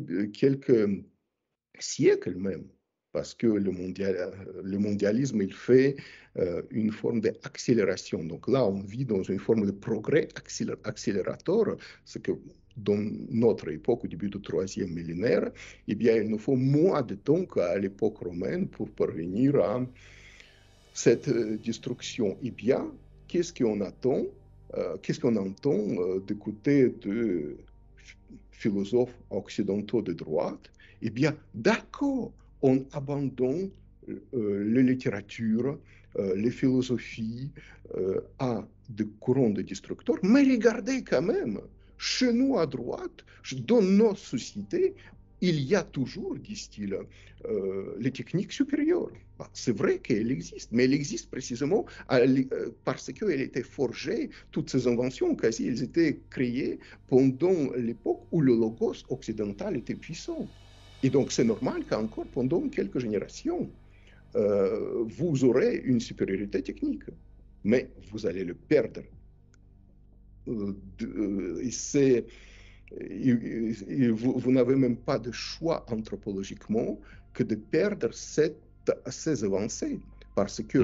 siècles même, parce que le mondialisme, il fait une forme d'accélération. Donc là, on vit dans une forme de progrès accélérateur, ce que dans notre époque, au début du troisième millénaire, eh bien, il nous faut moins de temps qu'à l'époque romaine pour parvenir à cette destruction. Eh bien, qu'est-ce qu'on attend qu'est-ce qu'on entend d'écouter de philosophes occidentaux de droite? Eh bien, d'accord, on abandonne la littérature, les philosophies à des courants de destructeurs, mais regardez quand même, chez nous à droite, dans nos sociétés, il y a toujours, disent-ils, les techniques supérieures. C'est vrai qu'elle existe, mais elle existe précisément parce qu'elle était forgée, toutes ces inventions, quasi, elles étaient créées pendant l'époque où le logos occidental était puissant. Et donc, c'est normal qu'encore pendant quelques générations, vous aurez une supériorité technique, mais vous allez le perdre. Vous n'avez même pas de choix anthropologiquement que de perdre ces avancées, parce que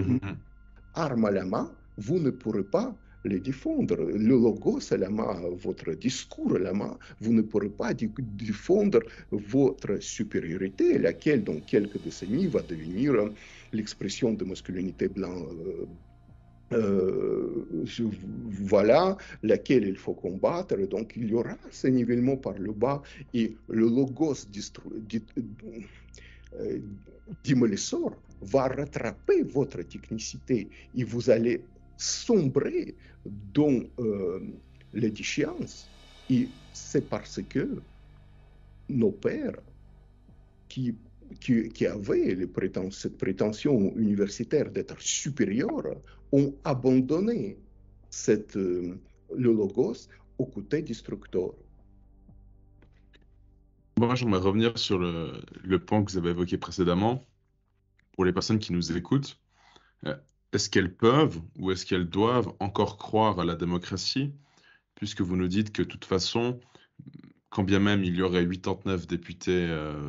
arme à la main, vous ne pourrez pas les défendre. Le logos à la main, votre discours à la main, vous ne pourrez pas défendre votre supériorité, laquelle, dans quelques décennies, va devenir l'expression de masculinité blanche. Voilà laquelle il faut combattre. Donc, il y aura ce nivellement par le bas et le logos démolisseur va rattraper votre technicité et vous allez sombrer dans les déchéances. Et c'est parce que nos pères qui avaient cette prétention universitaire d'être supérieurs ont abandonné le logos au côté destructeur. Moi, j'aimerais revenir sur le point que vous avez évoqué précédemment. Pour les personnes qui nous écoutent, est-ce qu'elles peuvent ou est-ce qu'elles doivent encore croire à la démocratie, puisque vous nous dites que de toute façon, quand bien même il y aurait 89 députés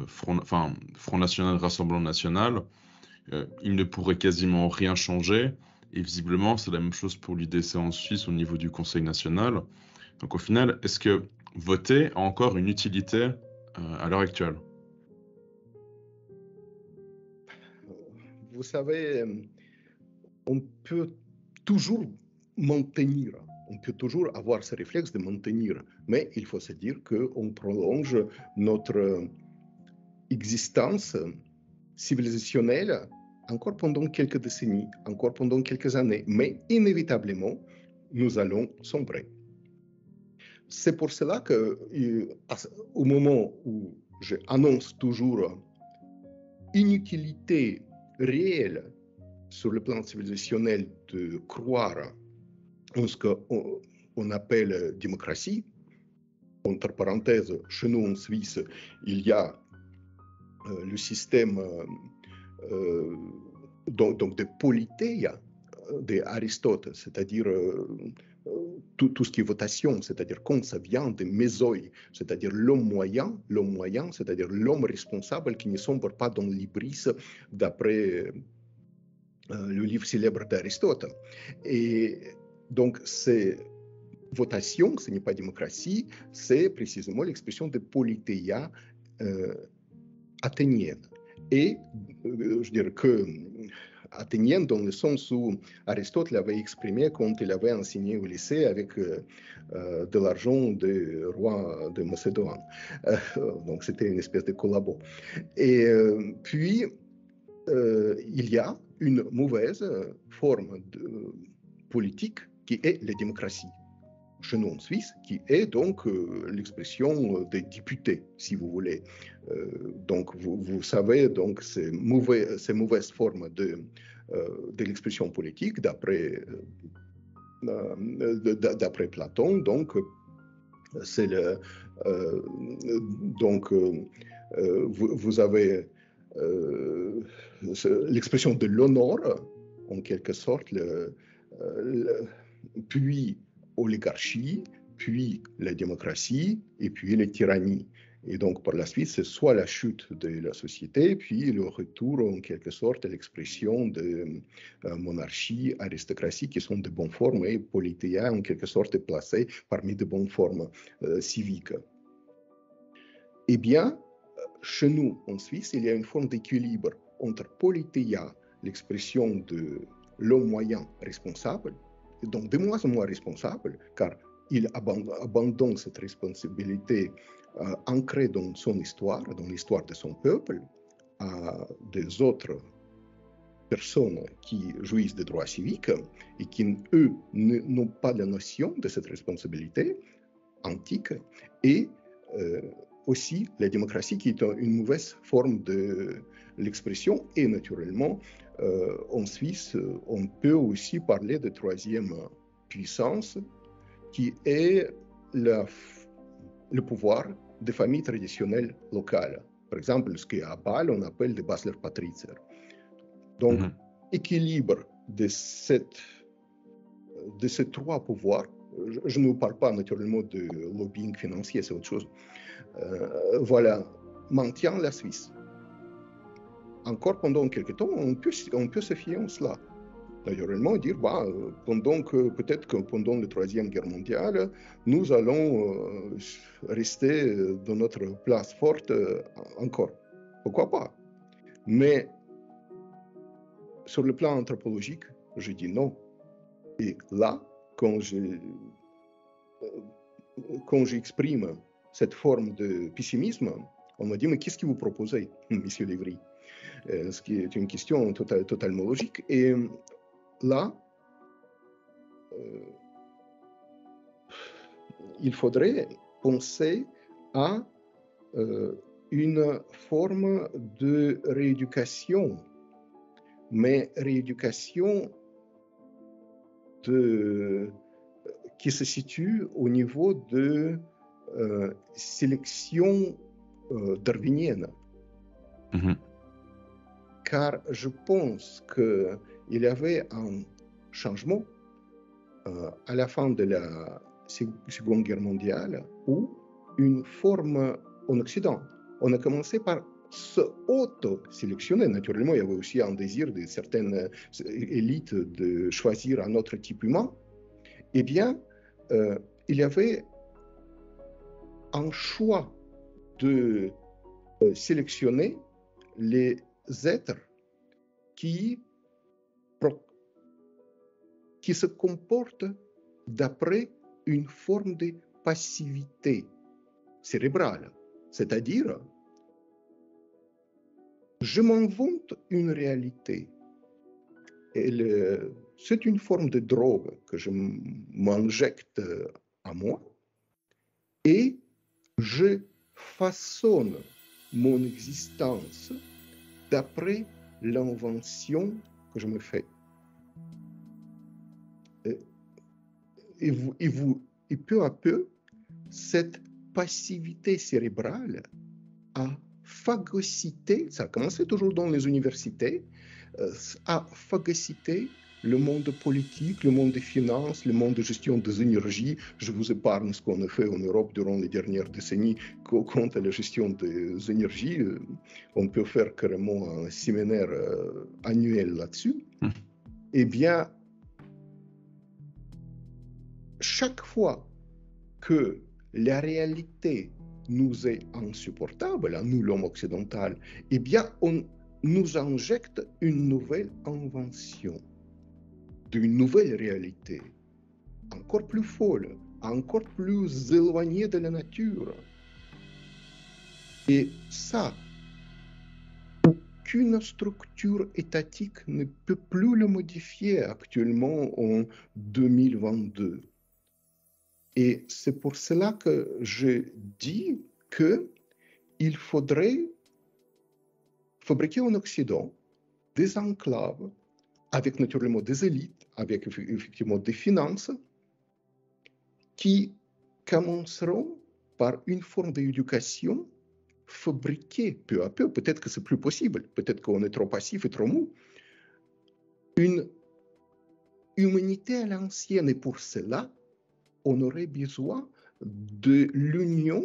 Front National, Rassemblement National, il ne pourrait quasiment rien changer. Et visiblement, c'est la même chose pour l'UDC en Suisse au niveau du Conseil national. Donc au final, est-ce que voter a encore une utilité à l'heure actuelle? Vous savez, on peut toujours maintenir, on peut toujours avoir ce réflexe de maintenir, mais il faut se dire qu'on prolonge notre existence civilisationnelle encore pendant quelques décennies, encore pendant quelques années, mais inévitablement, nous allons sombrer. C'est pour cela qu'au moment où j'annonce toujours inutilité réelle sur le plan civilisationnel de croire en ce qu'on appelle démocratie, entre parenthèses, chez nous en Suisse, il y a le système donc de politeia d'Aristote, c'est-à-dire tout ce qui est votation, c'est-à-dire quand ça vient de mésoi, c'est-à-dire l'homme moyen, c'est-à-dire l'homme responsable qui ne sombre pas dans l'hybris d'après le livre célèbre d'Aristote. Et donc, c'est votation, ce n'est pas démocratie, c'est précisément l'expression de politeia athénienne. Et je dirais que athénienne dans le sens où Aristote l'avait exprimé quand il avait enseigné au lycée avec de l'argent du roi de Macédoine. Donc c'était une espèce de collabo. Et puis, il y a une mauvaise forme de politique qui est la démocratie chez nous en Suisse, qui est donc l'expression des députés, si vous voulez. Donc, vous savez, donc, ces mauvaises formes de l'expression politique, d'après Platon, donc, c'est vous avez l'expression de l'honneur, en quelque sorte, puis oligarchie, puis la démocratie, et puis la tyrannie. Et donc, par la suite, c'est soit la chute de la société, puis le retour, en quelque sorte, à l'expression de monarchie, aristocratie, qui sont de bonnes formes, et politéia, en quelque sorte, est placée parmi de bonnes formes civiques. Eh bien, chez nous, en Suisse, il y a une forme d'équilibre entre politéia, l'expression de l'homme moyen responsable, donc de moins en moins responsable, car il abandonne cette responsabilité ancrée dans son histoire, dans l'histoire de son peuple, à des autres personnes qui jouissent des droits civiques et qui, eux, n'ont pas la notion de cette responsabilité antique, et aussi la démocratie qui est une mauvaise forme de l'expression. Et naturellement, en Suisse, on peut aussi parler de troisième puissance qui est le pouvoir des familles traditionnelles locales. Par exemple, ce qu'à Bâle, on appelle des Basler-Patrizier. Donc, équilibre de ces trois pouvoirs. Je ne vous parle pas naturellement de lobbying financier, c'est autre chose. Voilà, maintient la Suisse. Encore pendant quelques temps, on peut se fier en cela. Naturellement, dire, peut-être que pendant la Troisième Guerre mondiale, nous allons rester dans notre place forte encore. Pourquoi pas? Mais sur le plan anthropologique, je dis non. Et là, quand j'exprime cette forme de pessimisme, on me dit, mais qu'est-ce que vous proposez, monsieur Livry? Ce qui est une question totalement logique. Et là, il faudrait penser à une forme de rééducation, mais rééducation qui se situe au niveau de sélection darwinienne. Car je pense qu'il y avait un changement à la fin de la Seconde Guerre mondiale où une forme en Occident, on a commencé par se auto-sélectionner. Naturellement, il y avait aussi un désir de certaines élites de choisir un autre type humain. Eh bien, il y avait un choix de sélectionner les êtres qui se comportent d'après une forme de passivité cérébrale, c'est-à-dire je m'invente une réalité. C'est une forme de drogue que je m'injecte à moi et je façonne mon existence d'après l'invention que je me fais. Et peu à peu, cette passivité cérébrale a phagocyté, ça a commencé toujours dans les universités, a phagocyté le monde politique, le monde des finances, le monde de gestion des énergies. Je vous épargne ce qu'on a fait en Europe durant les dernières décennies quant à la gestion des énergies. On peut faire carrément un séminaire annuel là-dessus. Eh bien, chaque fois que la réalité nous est insupportable, à nous l'homme occidental, eh bien, nous injecte une nouvelle invention, d'une nouvelle réalité, encore plus folle, encore plus éloignée de la nature. Et ça, aucune structure étatique ne peut plus le modifier actuellement en 2022. Et c'est pour cela que je dis qu'il faudrait fabriquer en Occident des enclaves avec naturellement des élites, avec effectivement des finances, qui commenceront par une forme d'éducation fabriquée peu à peu. Peut-être que c'est plus possible, peut-être qu'on est trop passif et trop mou. Une humanité à l'ancienne, et pour cela, on aurait besoin de l'union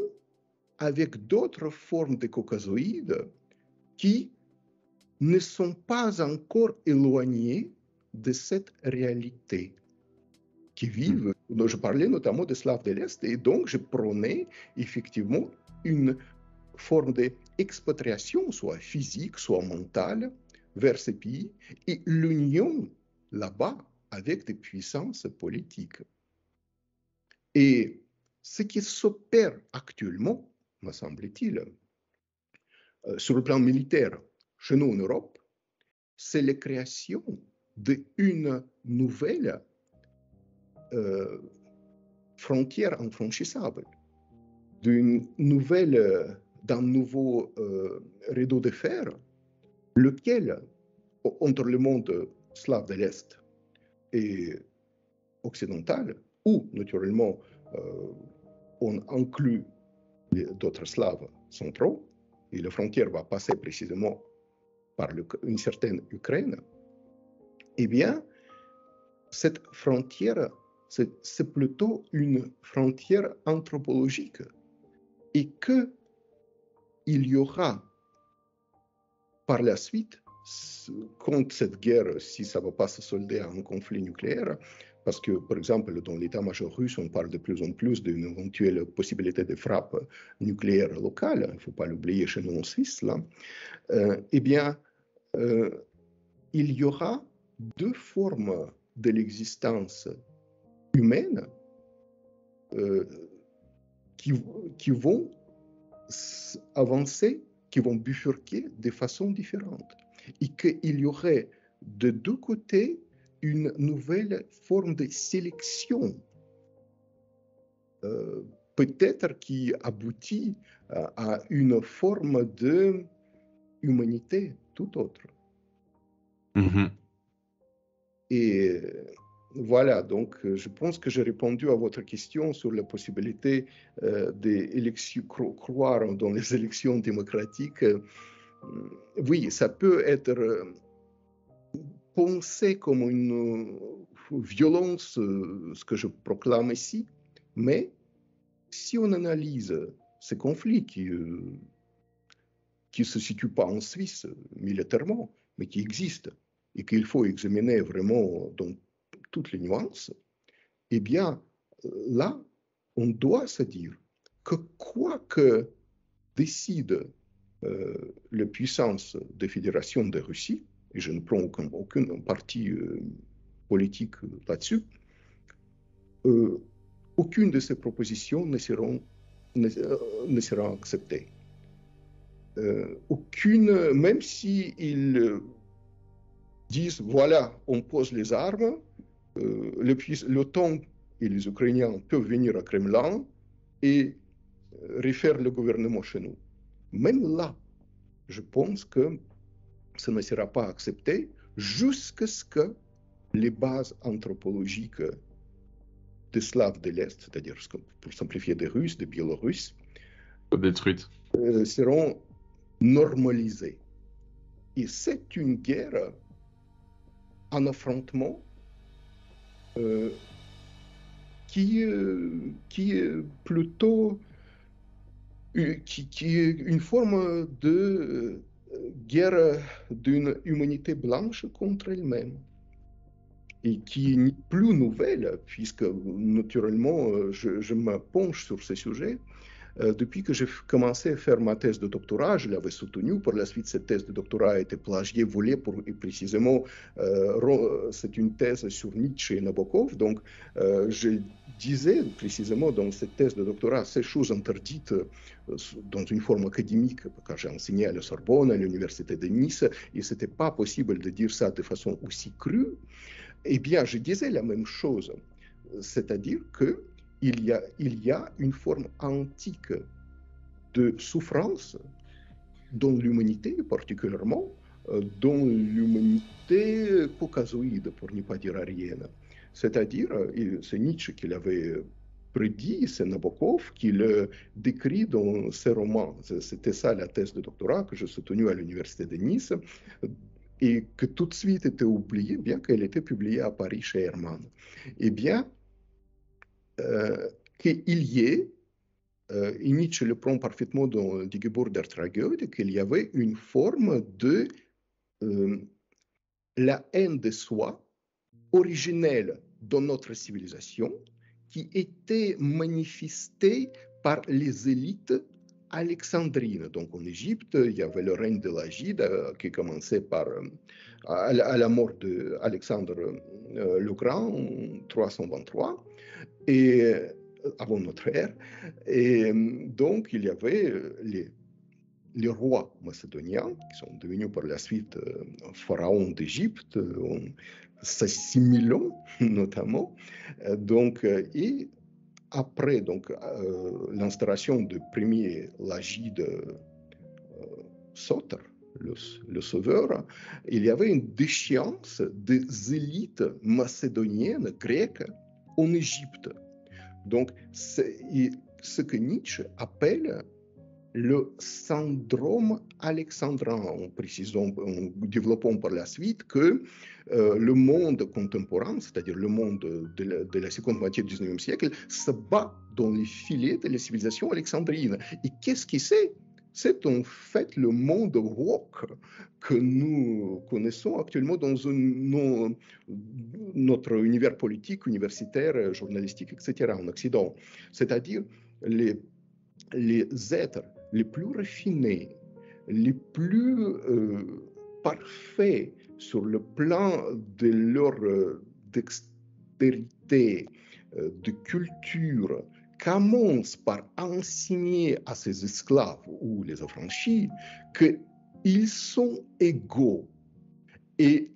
avec d'autres formes de caucasoïdes qui ne sont pas encore éloignées de cette réalité, qui vivent, dont je parlais notamment des Slaves de l'Est, et donc je prônais effectivement une forme d'expatriation, soit physique, soit mentale, vers ces pays, et l'union là-bas avec des puissances politiques. Et ce qui s'opère actuellement, me semble-t-il, sur le plan militaire, chez nous en Europe, c'est la création d'une nouvelle frontière infranchissable, d'un nouveau rideau de fer, lequel, entre le monde slave de l'Est et occidental, où naturellement on inclut d'autres Slaves centraux, et la frontière va passer précisément par une certaine Ukraine, eh bien, cette frontière, c'est plutôt une frontière anthropologique, et qu'il y aura par la suite, contre cette guerre, si ça ne va pas se solder en un conflit nucléaire, parce que, par exemple, dans l'état-major russe, on parle de plus en plus d'une éventuelle possibilité de frappe nucléaire locale, il ne faut pas l'oublier chez nous en Suisse, là, eh bien, il y aura deux formes de l'existence humaine qui vont avancer, qui vont bifurquer de façon différente. Et qu'il y aurait de deux côtés une nouvelle forme de sélection, peut-être qui aboutit à une forme d'humanité tout autre. Mhm. Et voilà, donc je pense que j'ai répondu à votre question sur la possibilité croire dans les élections démocratiques. Oui, ça peut être pensé comme une violence, ce que je proclame ici, mais si on analyse ces conflits qui ne se situent pas en Suisse militairement, mais qui existent, et qu'il faut examiner vraiment dans toutes les nuances, eh bien, là, on doit se dire que quoi que décide la puissance de Fédération de Russie, et je ne prends aucun parti politique là-dessus, aucune de ces propositions ne sera acceptée. Même s'ils disent, voilà, on pose les armes, l'OTAN et les Ukrainiens peuvent venir à Kremlin et refaire le gouvernement chez nous. Même là, je pense que ça ne sera pas accepté jusqu'à ce que les bases anthropologiques des Slaves de l'Est, c'est-à-dire, pour simplifier, des Russes, des Biélorusses, Détruite. seront normalisées. Et c'est une guerre, un affrontement qui est plutôt qui est une forme de guerre d'une humanité blanche contre elle-même, et qui n'est plus nouvelle, puisque naturellement je me penche sur ce sujet. depuis que j'ai commencé à faire ma thèse de doctorat, je l'avais soutenue. Par la suite, cette thèse de doctorat a été plagiée, volée, et précisément, c'est une thèse sur Nietzsche et Nabokov. Donc, je disais précisément dans cette thèse de doctorat ces choses interdites dans une forme académique, car j'ai enseigné à la Sorbonne, à l'université de Nice, et ce n'était pas possible de dire ça de façon aussi crue. Eh bien, je disais la même chose, c'est-à-dire qu'il y a une forme antique de souffrance dans l'humanité particulièrement, dans l'humanité caucasoïde, pour ne pas dire arienne. C'est-à-dire, c'est Nietzsche qui l'avait prédit, c'est Nabokov qui le décrit dans ses romans. C'était ça la thèse de doctorat que j'ai soutenue à l'université de Nice et que tout de suite était oubliée, bien qu'elle était publiée à Paris chez Hermann. Eh bien, qu'il y ait, et Nietzsche le prend parfaitement dans Die Geburt der Tragödie, qu'il y avait une forme de la haine de soi originelle dans notre civilisation qui était manifestée par les élites alexandrines. Donc en Égypte, il y avait le règne de l'Agide qui commençait par, à la mort d'Alexandre le Grand en 323, et, avant notre ère. Et donc il y avait les rois macédoniens, qui sont devenus par la suite pharaons d'Égypte, en s'assimilant notamment. Donc, et après donc, l'installation du premier Lagide Soter, le sauveur, il y avait une déchéance des élites macédoniennes, grecques, en Égypte. Donc, c'est ce que Nietzsche appelle le syndrome alexandrin, en précisant, en développant par la suite que le monde contemporain, c'est-à-dire le monde de la seconde moitié du XIXe siècle, se bat dans les filets de la civilisation alexandrine. Et qu'est-ce que c'est? C'est en fait le monde woke que nous connaissons actuellement dans notre univers politique, universitaire, journalistique, etc., en Occident. C'est-à-dire les êtres les plus raffinés, les plus parfaits sur le plan de leur dextérité, de culture, commencent par enseigner à ces esclaves ou les affranchis qu'ils sont égaux et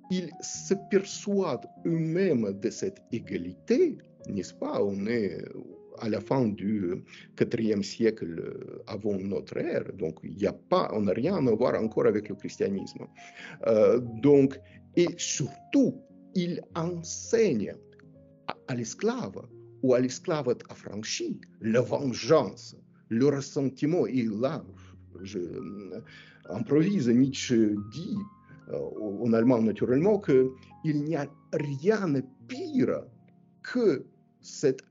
ils se persuadent eux-mêmes de cette égalité, n'est-ce pas? On est à la fin du IVe siècle avant notre ère, donc on n'a rien à voir encore avec le christianisme. Donc, et surtout, il enseigne à l'esclave ou à l'esclave affranchi la vengeance, le ressentiment. Et là, je improvise, Nietzsche dit, en allemand naturellement, qu'il n'y a rien de pire que cette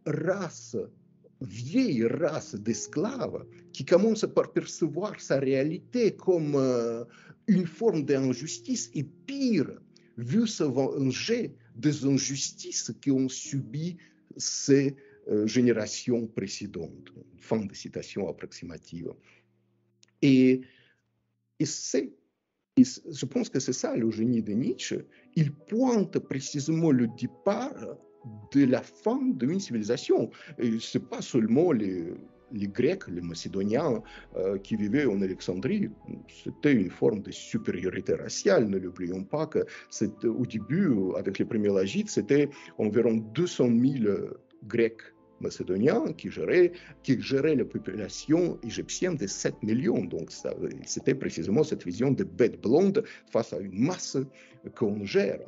vieille race d'esclaves qui commence par percevoir sa réalité comme une forme d'injustice et pire, vu se venger des injustices qu'ont subies ces générations précédentes. Fin de citation approximative. Et je pense que c'est ça le génie de Nietzsche. Il pointe précisément le départ de la fin d'une civilisation. Ce n'est pas seulement les Grecs, les Macédoniens qui vivaient en Alexandrie. C'était une forme de supériorité raciale. Ne l'oublions pas que au début, avec les premiers Lagides, c'était environ 200 000 Grecs macédoniens qui géraient la population égyptienne de 7 millions. Donc, c'était précisément cette vision de bête blonde face à une masse qu'on gère.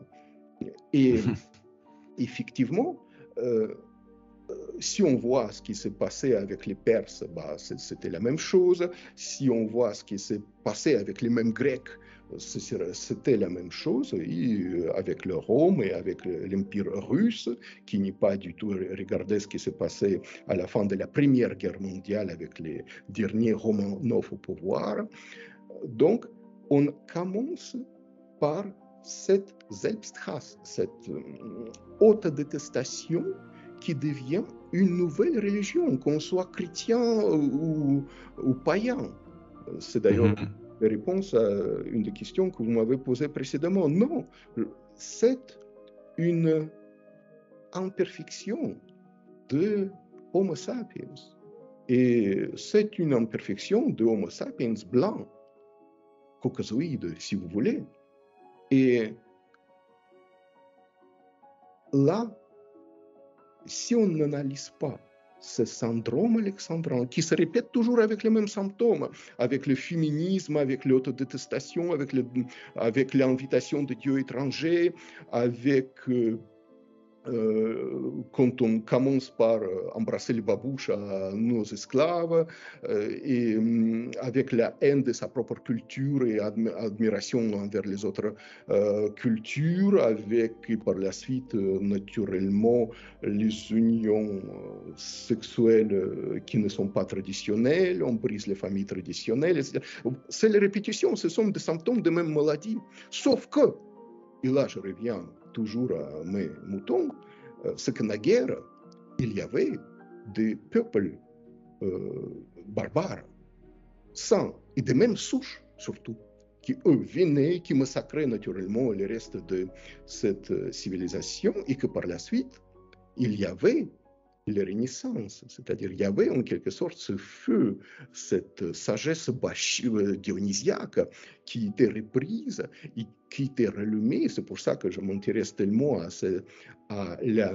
Et effectivement, si on voit ce qui s'est passé avec les Perses, c'était la même chose. Si on voit ce qui s'est passé avec les mêmes Grecs, c'était la même chose, et avec le Rome et avec l'Empire russe, qui n'est pas du tout regardé ce qui s'est passé à la fin de la Première Guerre mondiale avec les derniers Romanov au pouvoir. Donc, on commence par cette Selbsthass, cette haute détestation qui devient une nouvelle religion, qu'on soit chrétien ou païen. C'est d'ailleurs la réponse à une des questions que vous m'avez posées précédemment. Non, c'est une imperfection de Homo sapiens. Et c'est une imperfection de Homo sapiens blanc, caucasoïde, si vous voulez. Et là, si on n'analyse pas ce syndrome alexandrin, qui se répète toujours avec les mêmes symptômes, avec le féminisme, avec l'autodétestation, avec l'invitation de dieux étrangers, avec quand on commence par embrasser les babouches à nos esclaves, et avec la haine de sa propre culture et admiration envers les autres cultures, avec par la suite naturellement les unions sexuelles qui ne sont pas traditionnelles, on brise les familles traditionnelles, etc. C'est les répétitions, ce sont des symptômes de même maladie, sauf que, et là je reviens toujours à mes moutons, c'est que naguère, il y avait des peuples barbares, sans, et de même souches surtout, qui eux venaient, qui massacraient naturellement le reste de cette civilisation, et que par la suite, il y avait la Renaissance, c'est-à-dire il y avait en quelque sorte ce feu, cette sagesse dionysiaque qui était reprise et qui était rallumée. C'est pour ça que je m'intéresse tellement à la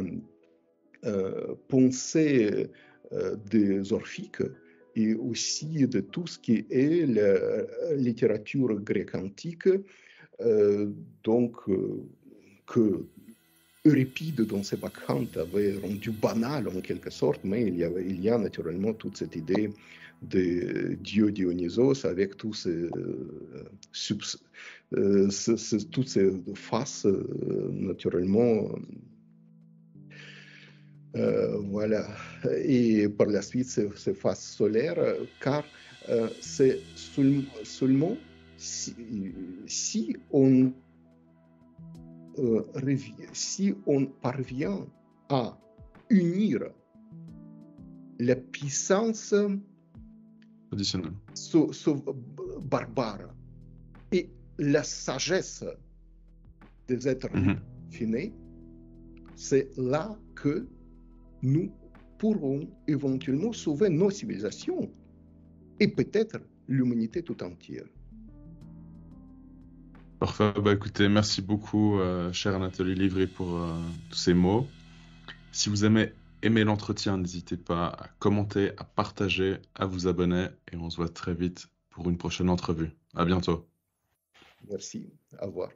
pensée des Orphiques et aussi de tout ce qui est la littérature grecque antique, donc que Euripide, dans ses Bacchantes, avait rendu banal en quelque sorte, mais il y a naturellement toute cette idée de dieu Dionysos avec toutes ces faces naturellement. Voilà. Et par la suite, ces faces solaires, car c'est seulement si on si on parvient à unir la puissance additionnelle barbare et la sagesse des êtres finis, c'est là que nous pourrons éventuellement sauver nos civilisations et peut-être l'humanité tout entière. Parfait. Bah, écoutez, merci beaucoup, cher Anatoly Livry, pour tous ces mots. Si vous aimez l'entretien, n'hésitez pas à commenter, à partager, à vous abonner, et on se voit très vite pour une prochaine entrevue. À bientôt. Merci. Au revoir.